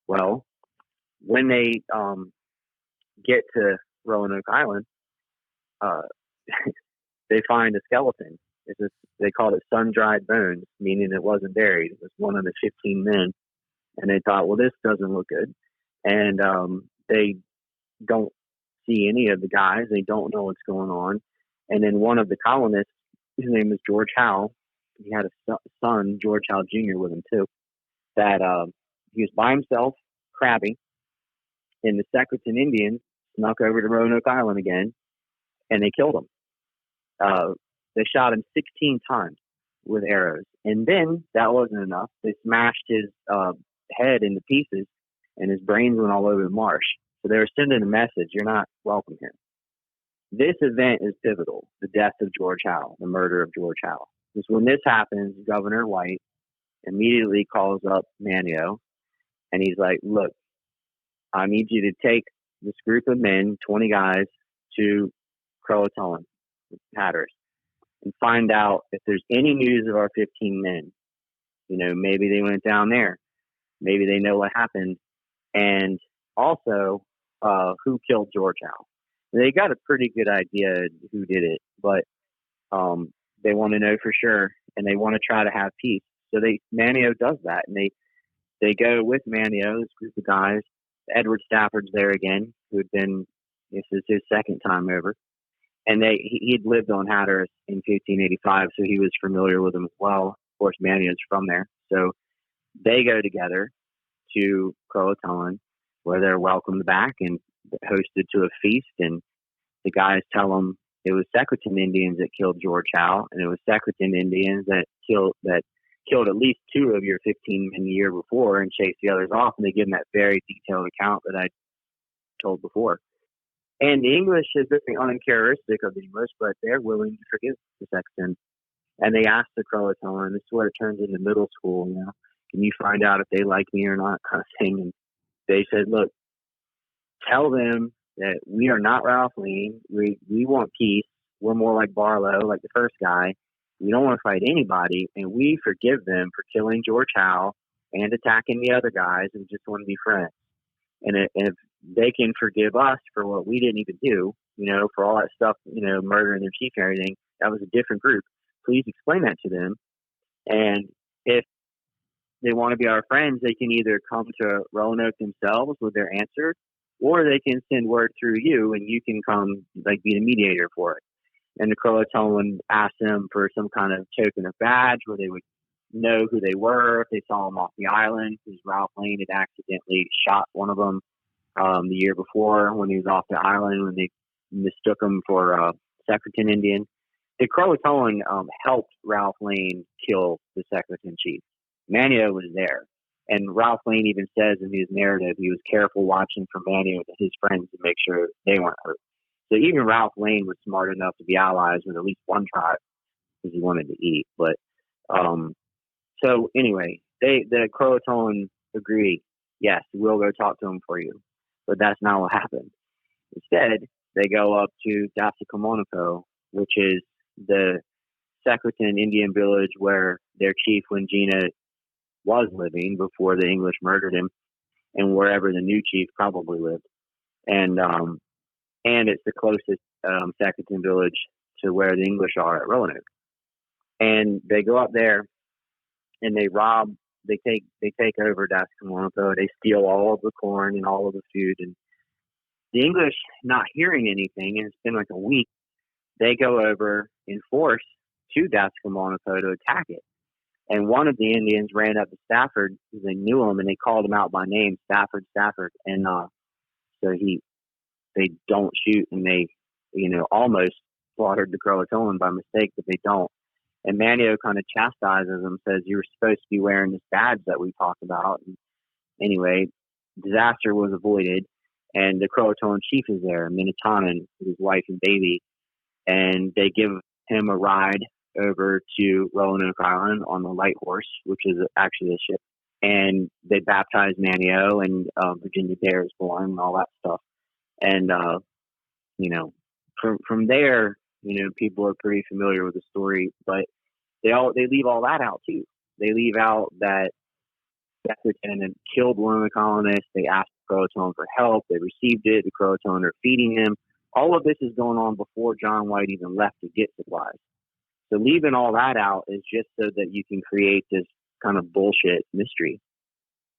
Speaker 4: Well, when they get to Roanoke Island, they find a skeleton. They called it sun-dried bones, meaning it wasn't buried. It was one of the 15 men, and they thought, well, this doesn't look good. And they don't see any of the guys. They don't know what's going on. And then one of the colonists, his name was George Howe, he had a son, George Howe Jr., with him too, that he was by himself, crabbing, and the Secretan Indians snuck over to Roanoke Island again, and they killed him. They shot him 16 times with arrows. And then that wasn't enough. They smashed his head into pieces, and his brains went all over the marsh. So they were sending a message, you're not welcome here. This event is pivotal, the death of George Howe, the murder of George Howe. Because when this happens, Governor White immediately calls up Manteo, and he's like, look, I need you to take this group of men, 20 guys, to Colonial, Hatteras, and find out if there's any news of our 15 men. Maybe they went down there. Maybe they know what happened. And also, who killed George Howe. They got a pretty good idea who did it, but they want to know for sure, and they want to try to have peace. So Manteo does that, and they go with Manteo, this group of guys. Edward Stafford's there again, who had been, this is his second time over. And he'd lived on Hatteras in 1585, so he was familiar with them as well. Of course, Manteo's from there. So they go together to Colonial, where they're welcomed back and hosted to a feast. And the guys tell them it was Secretan Indians that killed George Howe, and it was Secretan Indians that killed at least 2 of your 15 men the year before and chased the others off. And they give them that very detailed account that I told before. And the English is very uncharacteristic of the English, but they're willing to forgive the Sexton. And they ask the Colonial, and this is where it turns into middle school, can you find out if they like me or not, kind of thing. And they said, look, tell them that we are not Ralph Lee. We want peace. We're more like Barlow, like the first guy. We don't want to fight anybody, and we forgive them for killing George Howe and attacking the other guys and just want to be friends. And if they can forgive us for what we didn't even do, for all that stuff, murdering their chief and everything, that was a different group. Please explain that to them. And if they want to be our friends, they can either come to Roanoke themselves with their answer, or they can send word through you and you can come be the mediator for it. And the Croatoan asked them for some kind of token of badge where they would know who they were if they saw them off the island, because Ralph Lane had accidentally shot one of them the year before when he was off the island, when they mistook him for a Secretan Indian. The Croatoan helped Ralph Lane kill the Secretan chief. Manteo was there. And Ralph Lane even says in his narrative he was careful watching for Manteo and his friends to make sure they weren't hurt. So even Ralph Lane was smart enough to be allies with at least one tribe because he wanted to eat. But so anyway, the Croatoan agree, yes, we'll go talk to him for you. But that's not what happened. Instead, they go up to Dasacomonaco, which is the Secretan Indian village where their chief Wingina was living before the English murdered him, and wherever the new chief probably lived. And it's the closest Secretan village to where the English are at Roanoke. And they go up there and they take over Dasacomonaco. They steal all of the corn and all of the food. And the English, not hearing anything, and it's been like a week, they go over in force to Dasacomonaco to attack it. And one of the Indians ran up to Stafford because they knew him and they called him out by name, Stafford. And so they don't shoot, and they, almost slaughtered the Croatoan by mistake, but they don't. And Manteo kind of chastises him, says, you were supposed to be wearing this badge that we talked about. And anyway, disaster was avoided, and the Croatoan chief is there, Minitonin, with his wife and baby, and they give him a ride over to Roanoke Island on the Light Horse, which is actually a ship. And they baptize Manteo, and Virginia Dare is born, and all that stuff. And from there, people are pretty familiar with the story, but they leave all that out too. They leave out that Secretan had killed one of the colonists. They asked the Croatoan for help. They received it. The Croatoan are feeding him. All of this is going on before John White even left to get supplies. So leaving all that out is just so that you can create this kind of bullshit mystery.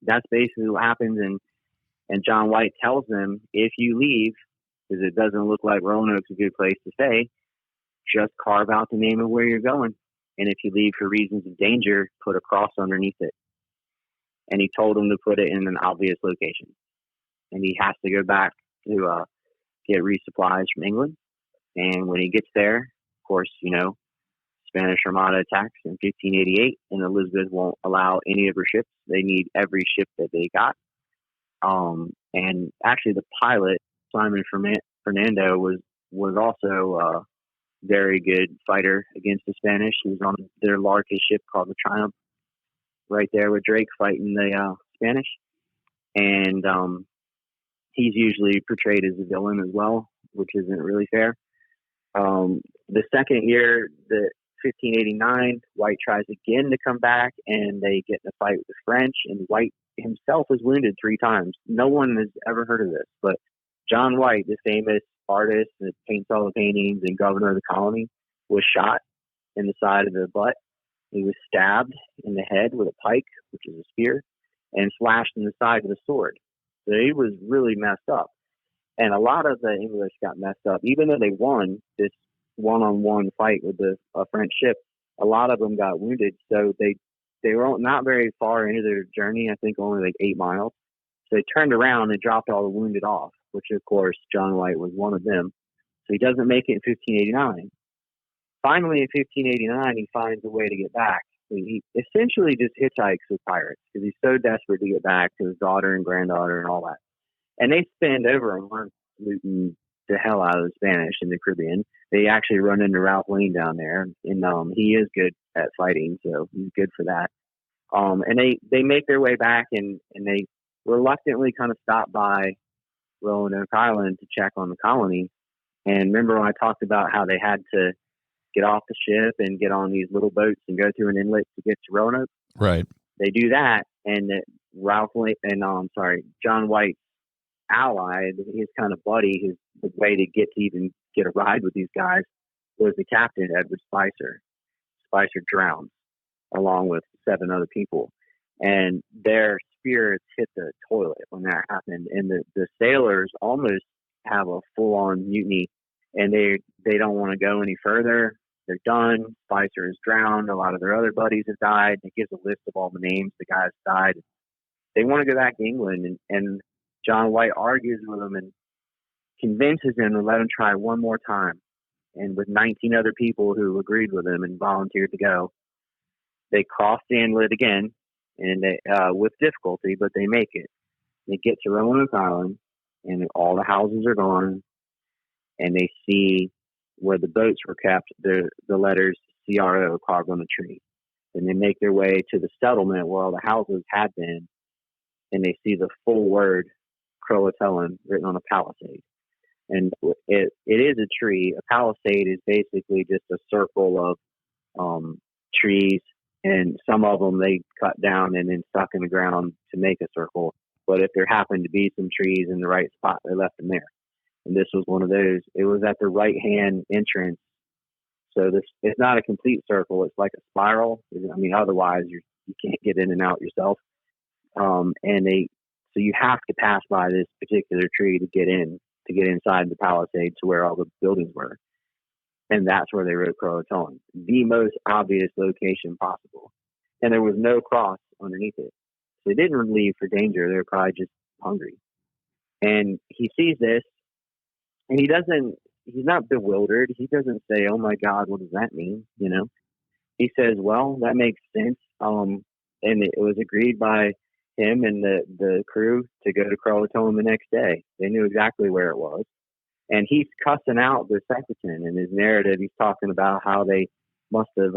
Speaker 4: That's basically what happens. And John White tells them, if you leave, because it doesn't look like Roanoke's a good place to stay, just carve out the name of where you're going. And if you leave for reasons of danger, put a cross underneath it. And he told him to put it in an obvious location. And he has to go back to get resupplies from England. And when he gets there, of course, Spanish Armada attacks in 1588, and Elizabeth won't allow any of her ships. They need every ship that they got. And actually, the pilot, Simon Fernando, was also a very good fighter against the Spanish. He was on their largest ship called the Triumph, right there with Drake fighting the Spanish. And he's usually portrayed as a villain as well, which isn't really fair. The second year, the 1589, White tries again to come back, and they get in a fight with the French, and White himself was wounded 3 times. No one has ever heard of this, but John White, the famous artist that paints all the paintings and governor of the colony, was shot in the side of the butt. He was stabbed in the head with a pike, which is a spear, and slashed in the side with a sword. So he was really messed up. And a lot of the English got messed up. Even though they won this one-on-one fight with the French ship, a lot of them got wounded. So they were not very far into their journey, I think only like 8 miles. So they turned around and dropped all the wounded off, which of course John White was one of them. So he doesn't make it in 1589. Finally, in 1589, he finds a way to get back. He essentially just hitchhikes with pirates because he's so desperate to get back to his daughter and granddaughter and all that. And they spend over a month looting the hell out of the Spanish in the Caribbean. They actually run into Ralph Lane down there, and he is good at fighting, so he's good for that. And they make their way back, and they reluctantly kind of stop by Roanoke Island to check on the colony. And remember when I talked about how they had to get off the ship and get on these little boats and go through an inlet to get to Roanoke?
Speaker 3: Right.
Speaker 4: They do that, and that John White's ally, his kind of buddy, the way to even get a ride with these guys was the captain, Edward Spicer. Spicer drowned along with 7 other people, and their spirits hit the toilet when that happened. And the sailors almost have a full-on mutiny, and they don't want to go any further. They're done. Spicer is drowned. A lot of their other buddies have died. It gives a list of all the names the guys died. They want to go back to England, and John White argues with them and convinces them to let them try one more time. And with 19 other people who agreed with him and volunteered to go, they cross the inlet again, and with difficulty, but they make it. They get to Roanoke Island, and all the houses are gone, and they see where the boats were kept, the letters CRO carved on the tree. And they make their way to the settlement where all the houses had been, and they see the full word Croatoan written on a palisade. And it is a tree. A palisade is basically just a circle of trees, and some of them they cut down and then stuck in the ground to make a circle. But if there happened to be some trees in the right spot, they left them there. And this was one of those. It was at the right-hand entrance. So it's not a complete circle. It's like a spiral. I mean, otherwise you can't get in and out yourself. So you have to pass by this particular tree to get inside the palisade to where all the buildings were. And that's where they wrote Croatoan, the most obvious location possible. And there was no cross underneath it. So they didn't leave for danger. They were probably just hungry. And he sees this, and he's not bewildered. He doesn't say, "Oh my God, what does that mean?" He says, "Well, that makes sense." And it was agreed by him and the crew to go to Croatoan the next day. They knew exactly where it was. And he's cussing out the Secretary in his narrative. He's talking about how they must have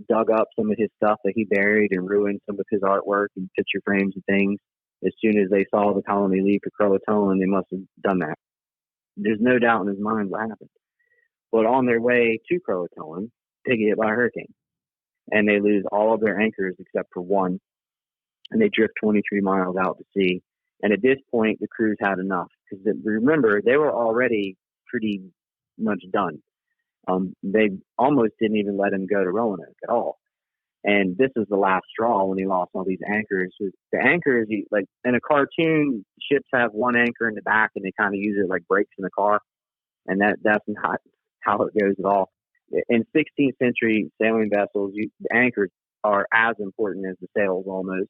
Speaker 4: dug up some of his stuff that he buried and ruined some of his artwork and picture frames and things. As soon as they saw the colony leave for Croatoan, they must have done that. There's no doubt in his mind what happened. But on their way to Croatoan, they get hit by a hurricane. And they lose all of their anchors except for one. And they drift 23 miles out to sea. And at this point, the crews had enough. Because remember, they were already pretty much done. They almost didn't even let him go to Roanoke at all. And this was the last straw when he lost all these anchors. The anchors, like in a cartoon, ships have one anchor in the back and they kind of use it like brakes in the car. And that's not how it goes at all. In 16th century sailing vessels, the anchors are as important as the sails almost.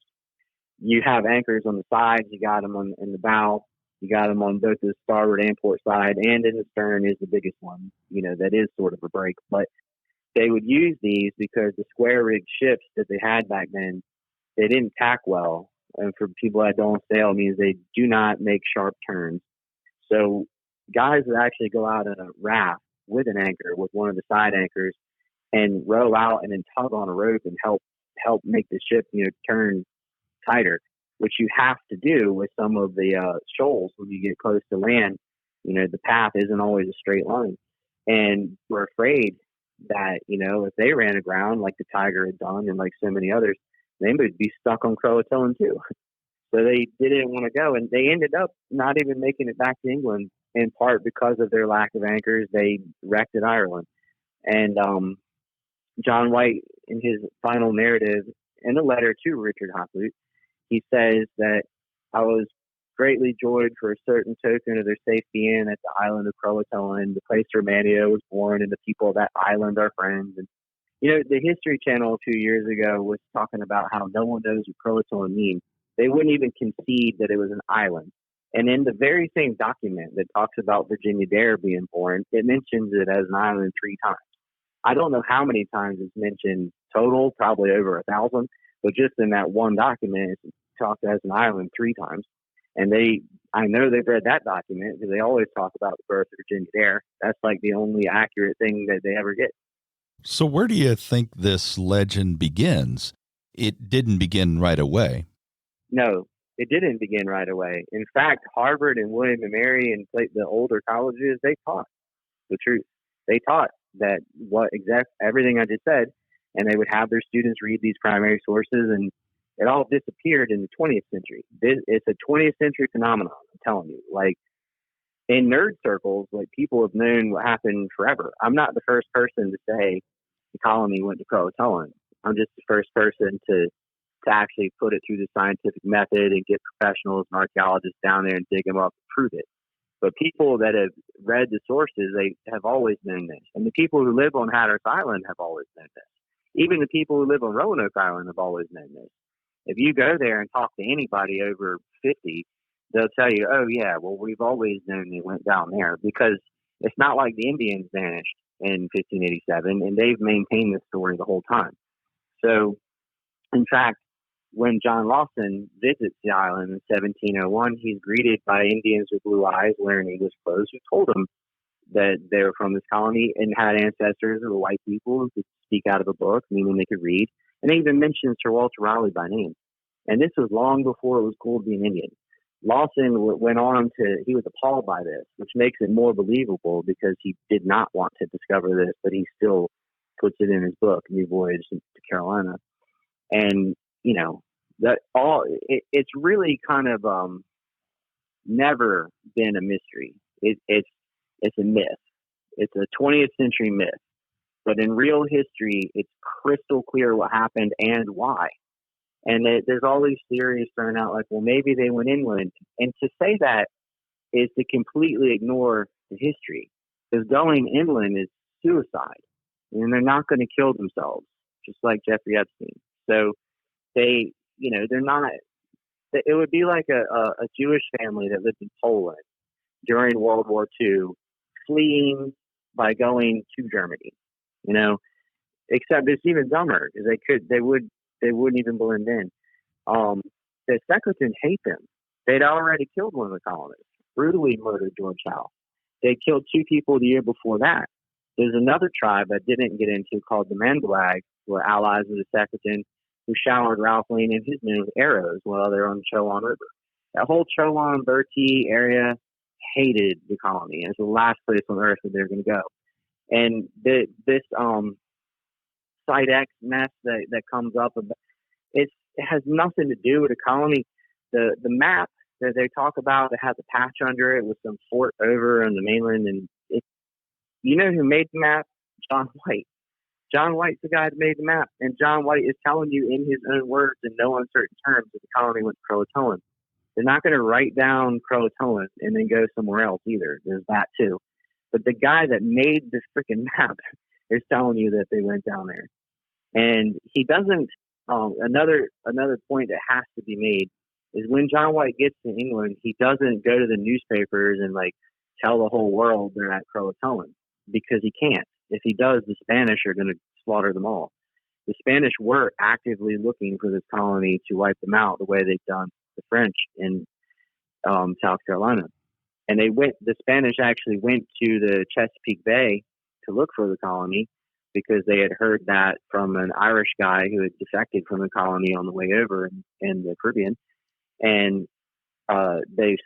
Speaker 4: You have anchors on the sides, you got them in the bow, you got them on both the starboard and port side, and in the stern is the biggest one, that is sort of a brake. But they would use these because the square rigged ships that they had back then, they didn't tack well. And for people that don't sail, it means they do not make sharp turns. So guys would actually go out on a raft with an anchor, with one of the side anchors, and row out and then tug on a rope and help make the ship, turn tighter, which you have to do with some of the shoals when you get close to land. The path isn't always a straight line. And we're afraid that, if they ran aground like the Tiger had done and like so many others, they would be stuck on Croatoan too. So they didn't want to go. And they ended up not even making it back to England, in part because of their lack of anchors. They wrecked at Ireland. And John White, in his final narrative, in a letter to Richard Hakluyt, he says that I was greatly joyed for a certain token of their safe being at the island of Croatoan, the place where Manteo was born, and the people of that island are friends. And the History Channel 2 years ago was talking about how no one knows what Croatoan means. They wouldn't even concede that it was an island. And in the very same document that talks about Virginia Dare being born, it mentions it as an island 3 times. I don't know how many times it's mentioned total, probably over 1,000, but just in that one document, it's talked as an island 3 times. And I know they've read that document because they always talk about the birth of Virginia Dare. That's like the only accurate thing that they ever get.
Speaker 3: So where do you think this legend begins? It didn't begin right away.
Speaker 4: No, it didn't begin right away. In fact, Harvard and William and Mary and the older colleges, they taught the truth. They taught that everything I just said, and they would have their students read these primary sources, and It all disappeared in the 20th century. It's a 20th century phenomenon, I'm telling you. Like, in nerd circles, like, people have known what happened forever. I'm not the first person to say the colony went to Croatoan. I'm just the first person to actually put it through the scientific method and get professionals and archaeologists down there and dig them up and prove it. But people that have read the sources, they have always known this. And the people who live on Hatteras Island have always known this. Even the people who live on Roanoke Island have always known this. If you go there and talk to anybody over 50, they'll tell you, oh, yeah, well, we've always known they went down there, because it's not like the Indians vanished in 1587, and they've maintained this story the whole time. So, in fact, when John Lawson visits the island in 1701, he's greeted by Indians with blue eyes wearing English clothes who told him that they were from this colony and had ancestors who were white people who could speak out of a book, meaning they could read. And they even mentioned Sir Walter Raleigh by name. And this was long before it was cool to be an Indian. Lawson went on he was appalled by this, which makes it more believable because he did not want to discover this, but he still puts it in his book, New Voyage to Carolina. And, you know, it's really kind of never been a mystery. It's a myth. It's a 20th century myth. But in real history, it's crystal clear what happened and why. And there's all these theories thrown out like, well, maybe they went inland. And to say that is to completely ignore the history. Because going inland is suicide. And they're not going to kill themselves, just like Jeffrey Epstein. So they're not. It would be like a Jewish family that lived in Poland during World War II, fleeing by going to Germany, you know, except it's even dumber because they wouldn't even blend in. The Secretans hate them. They'd already killed one of the colonists, brutally murdered George Howe. They killed 2 people the year before that. There's another tribe I didn't get into called the Mandalag, who were allies of the Secretans, who showered Ralph Lane and his men with arrows while they're on the Chowan River. That whole Chowan, Bertie area hated the colony. It's the last place on earth that they're going to go. And this Site X mess that comes up, it has nothing to do with the colony. The map that they talk about that has a patch under it with some fort over on the mainland, and you know who made the map? John White. John White's the guy that made the map, and John White is telling you in his own words in no uncertain terms that the colony went to Croatoan. They're not going to write down Croatoan and then go somewhere else either. There's that too. But the guy that made this freaking map is telling you that they went down there. And he doesn't, another point that has to be made is when John White gets to England, he doesn't go to the newspapers and like tell the whole world they're at Croatoan, because he can't. If he does, the Spanish are going to slaughter them all. The Spanish were actively looking for this colony to wipe them out the way they've done the French in South Carolina. And the Spanish actually went to the Chesapeake Bay to look for the colony because they had heard that from an Irish guy who had defected from the colony on the way over in the Caribbean. And they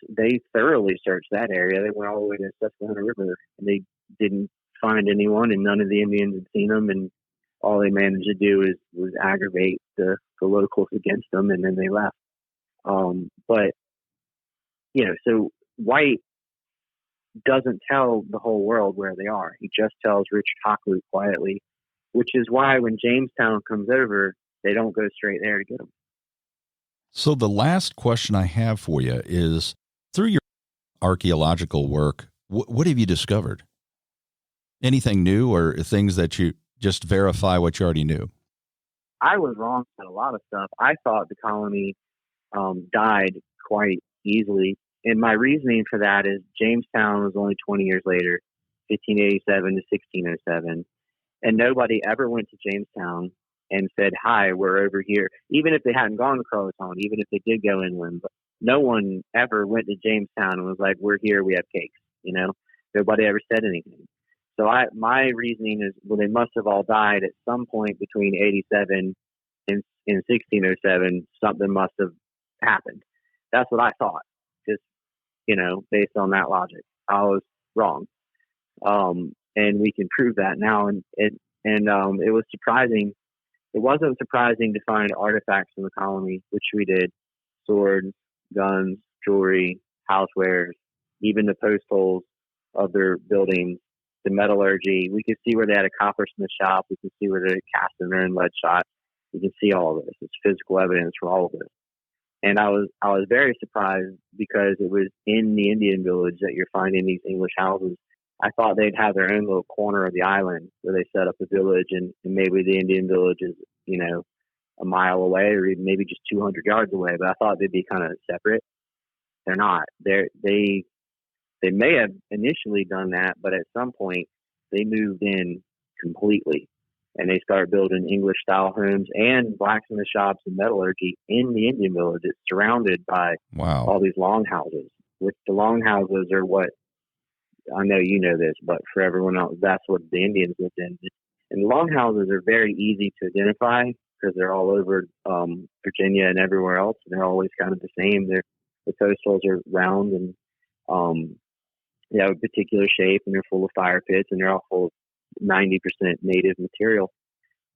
Speaker 4: thoroughly searched that area. They went all the way to the Susquehanna River, and they didn't find anyone, and none of the Indians had seen them, and all they managed to do was aggravate the locals against them, and then they left. But you know, so White doesn't tell the whole world where they are. He just tells Richard Hakluyt quietly, which is why when Jamestown comes over, they don't go straight there to get them.
Speaker 3: So the last question I have for you is, through your archaeological work, what have you discovered? Anything new, or things that you just verify what you already knew?
Speaker 4: I was wrong on a lot of stuff. I thought the colony died quite easily. And my reasoning for that is Jamestown was only 20 years later, 1587 to 1607. And nobody ever went to Jamestown and said, hi, we're over here. Even if they hadn't gone to Croatoan, even if they did go inland, but no one ever went to Jamestown and was like, we're here, we have cakes. You know, nobody ever said anything. So my reasoning is, well, they must have all died at some point between 87 and 1607. Something must have happened. That's what I thought. Just, you know, based on that logic, I was wrong. And we can prove that now. And it was surprising it wasn't surprising to find artifacts from the colony, which we did: swords, guns, jewelry, housewares, even the post holes of their buildings, the metallurgy. We could see where they had a coppersmith shop. We could see where they cast their own lead shot. You can see all of this. It's physical evidence for all of this. And I was very surprised because it was in the Indian village that you're finding these English houses. I thought they'd have their own little corner of the island where they set up a village, and maybe the Indian village is, a mile away or even maybe just 200 yards away. But I thought they'd be kind of separate. They're not. They may have initially done that, but at some point they moved in completely. And they started building English-style homes and blacksmith shops and metallurgy in the Indian village. It's surrounded by all these longhouses, which the longhouses are what, I know you know this, but for everyone else, that's what the Indians lived in. And longhouses are very easy to identify because they're all over Virginia and everywhere else. And they're always kind of the same. The post holes are round and they have a particular shape, and they're full of fire pits, and they're all full of 90% native material.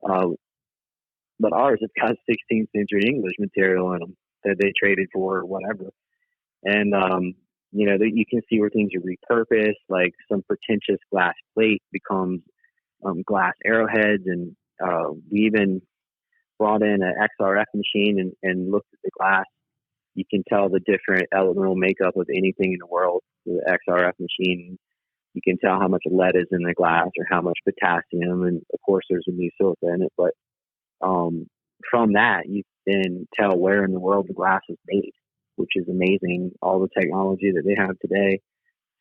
Speaker 4: But ours have got 16th century English material in them that they traded for or whatever. And, you can see where things are repurposed, like some pretentious glass plate becomes glass arrowheads. And we even brought in an XRF machine and looked at the glass. You can tell the different elemental makeup of anything in the world with the XRF machine. You can tell how much lead is in the glass or how much potassium, and of course there's a new silica in it. But from that, you can tell where in the world the glass is made, which is amazing. All the technology that they have today.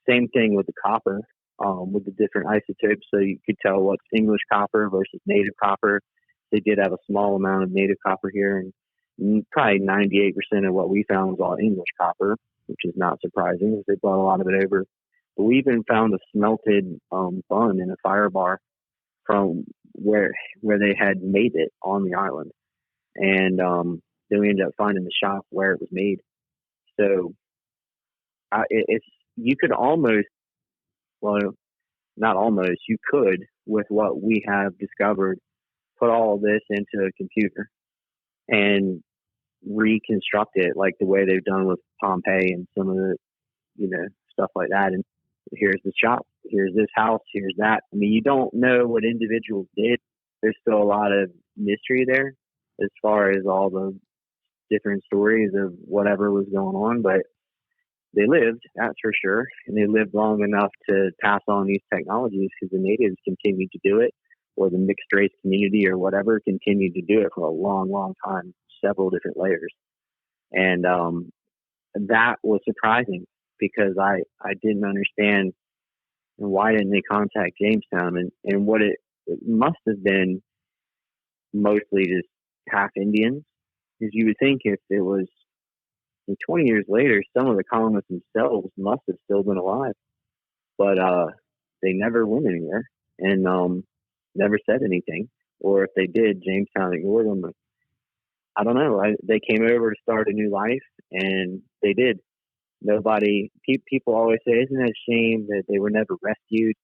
Speaker 4: Same thing with the copper, with the different isotopes. So you could tell what's English copper versus native copper. They did have a small amount of native copper here, and probably 98% of what we found was all English copper, which is not surprising because they brought a lot of it over. But we even found a smelted bun in a fire bar from where they had made it on the island. And then we ended up finding the shop where it was made. So you could almost, well, not almost, you could, with what we have discovered, put all of this into a computer and reconstruct it like the way they've done with Pompeii and some of the, stuff like that. And here's the shop, here's this house, here's that. I mean, you don't know what individuals did. There's still a lot of mystery there as far as all the different stories of whatever was going on, but they lived, that's for sure. And they lived long enough to pass on these technologies because the natives continued to do it, or the mixed race community or whatever continued to do it for a long, long time, several different layers. And that was surprising because I didn't understand why didn't they contact Jamestown, and what it must have been mostly just half Indians, because you would think if it was 20 years later, some of the colonists themselves must have still been alive, but they never went anywhere and never said anything, or if they did, Jamestown ignored them. I don't know. They came over to start a new life, and they did. Nobody, people always say, isn't it a shame that they were never rescued?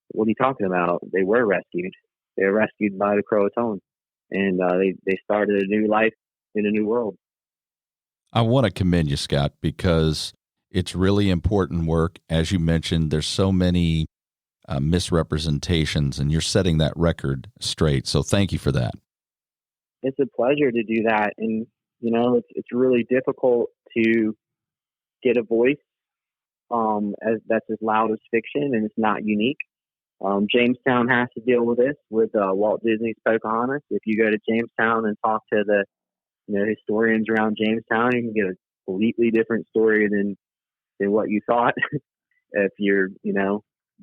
Speaker 4: What are you talking about? They were rescued. They were rescued by the Croatoan, and they started a new life in a new world.
Speaker 3: I want to commend you, Scott, because it's really important work. As you mentioned, there's so many misrepresentations, and you're setting that record straight. So thank you for that.
Speaker 4: It's a pleasure to do that. And, it's really difficult to get a voice that's as loud as fiction, and it's not unique. Jamestown has to deal with this with Walt Disney's Pocahontas. If you go to Jamestown and talk to the historians around Jamestown, you can get a completely different story than what you thought. If you're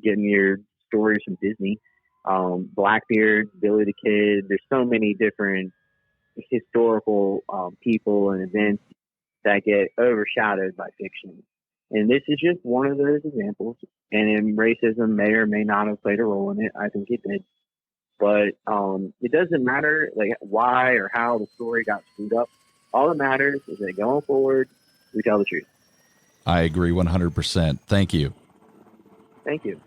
Speaker 4: getting your stories from Disney, Blackbeard, Billy the Kid, there's so many different historical people and events that get overshadowed by fiction. And this is just one of those examples. And racism may or may not have played a role in it. I think it did. But it doesn't matter why or how the story got screwed up. All that matters is that going forward, we tell the truth.
Speaker 3: I agree 100%. Thank you.
Speaker 4: Thank you.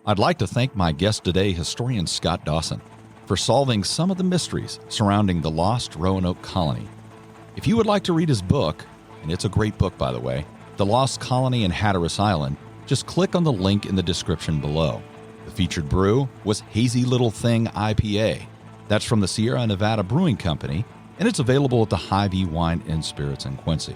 Speaker 3: I'd like to thank my guest today, historian Scott Dawson. for solving some of the mysteries surrounding the lost Roanoke colony. If you would like to read his book, and it's a great book, by the way, The Lost Colony in Hatteras Island, just click on the link in the description below. The featured brew was Hazy Little Thing IPA. That's from the Sierra Nevada Brewing Company, and it's available at the Hy-Vee Wine and Spirits in Quincy.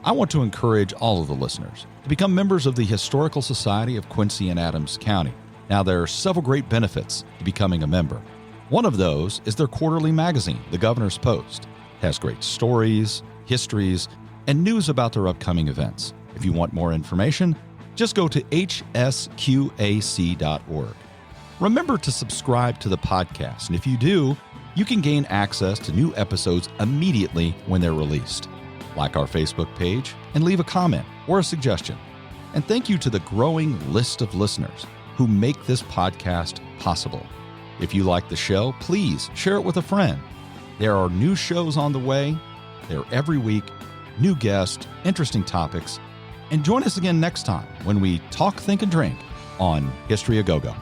Speaker 3: I want to encourage all of the listeners to become members of the Historical Society of Quincy and Adams County. Now, there are several great benefits to becoming a member. One of those is their quarterly magazine, The Governor's Post. It has great stories, histories, and news about their upcoming events. If you want more information, just go to hsqac.org. Remember to subscribe to the podcast, and if you do, you can gain access to new episodes immediately when they're released. Like our Facebook page and leave a comment or a suggestion. And thank you to the growing list of listeners who make this podcast possible. If you like the show, please share it with a friend. There are new shows on the way. They're every week, new guests, interesting topics. And join us again next time when we talk, think, and drink on History A Go-Go.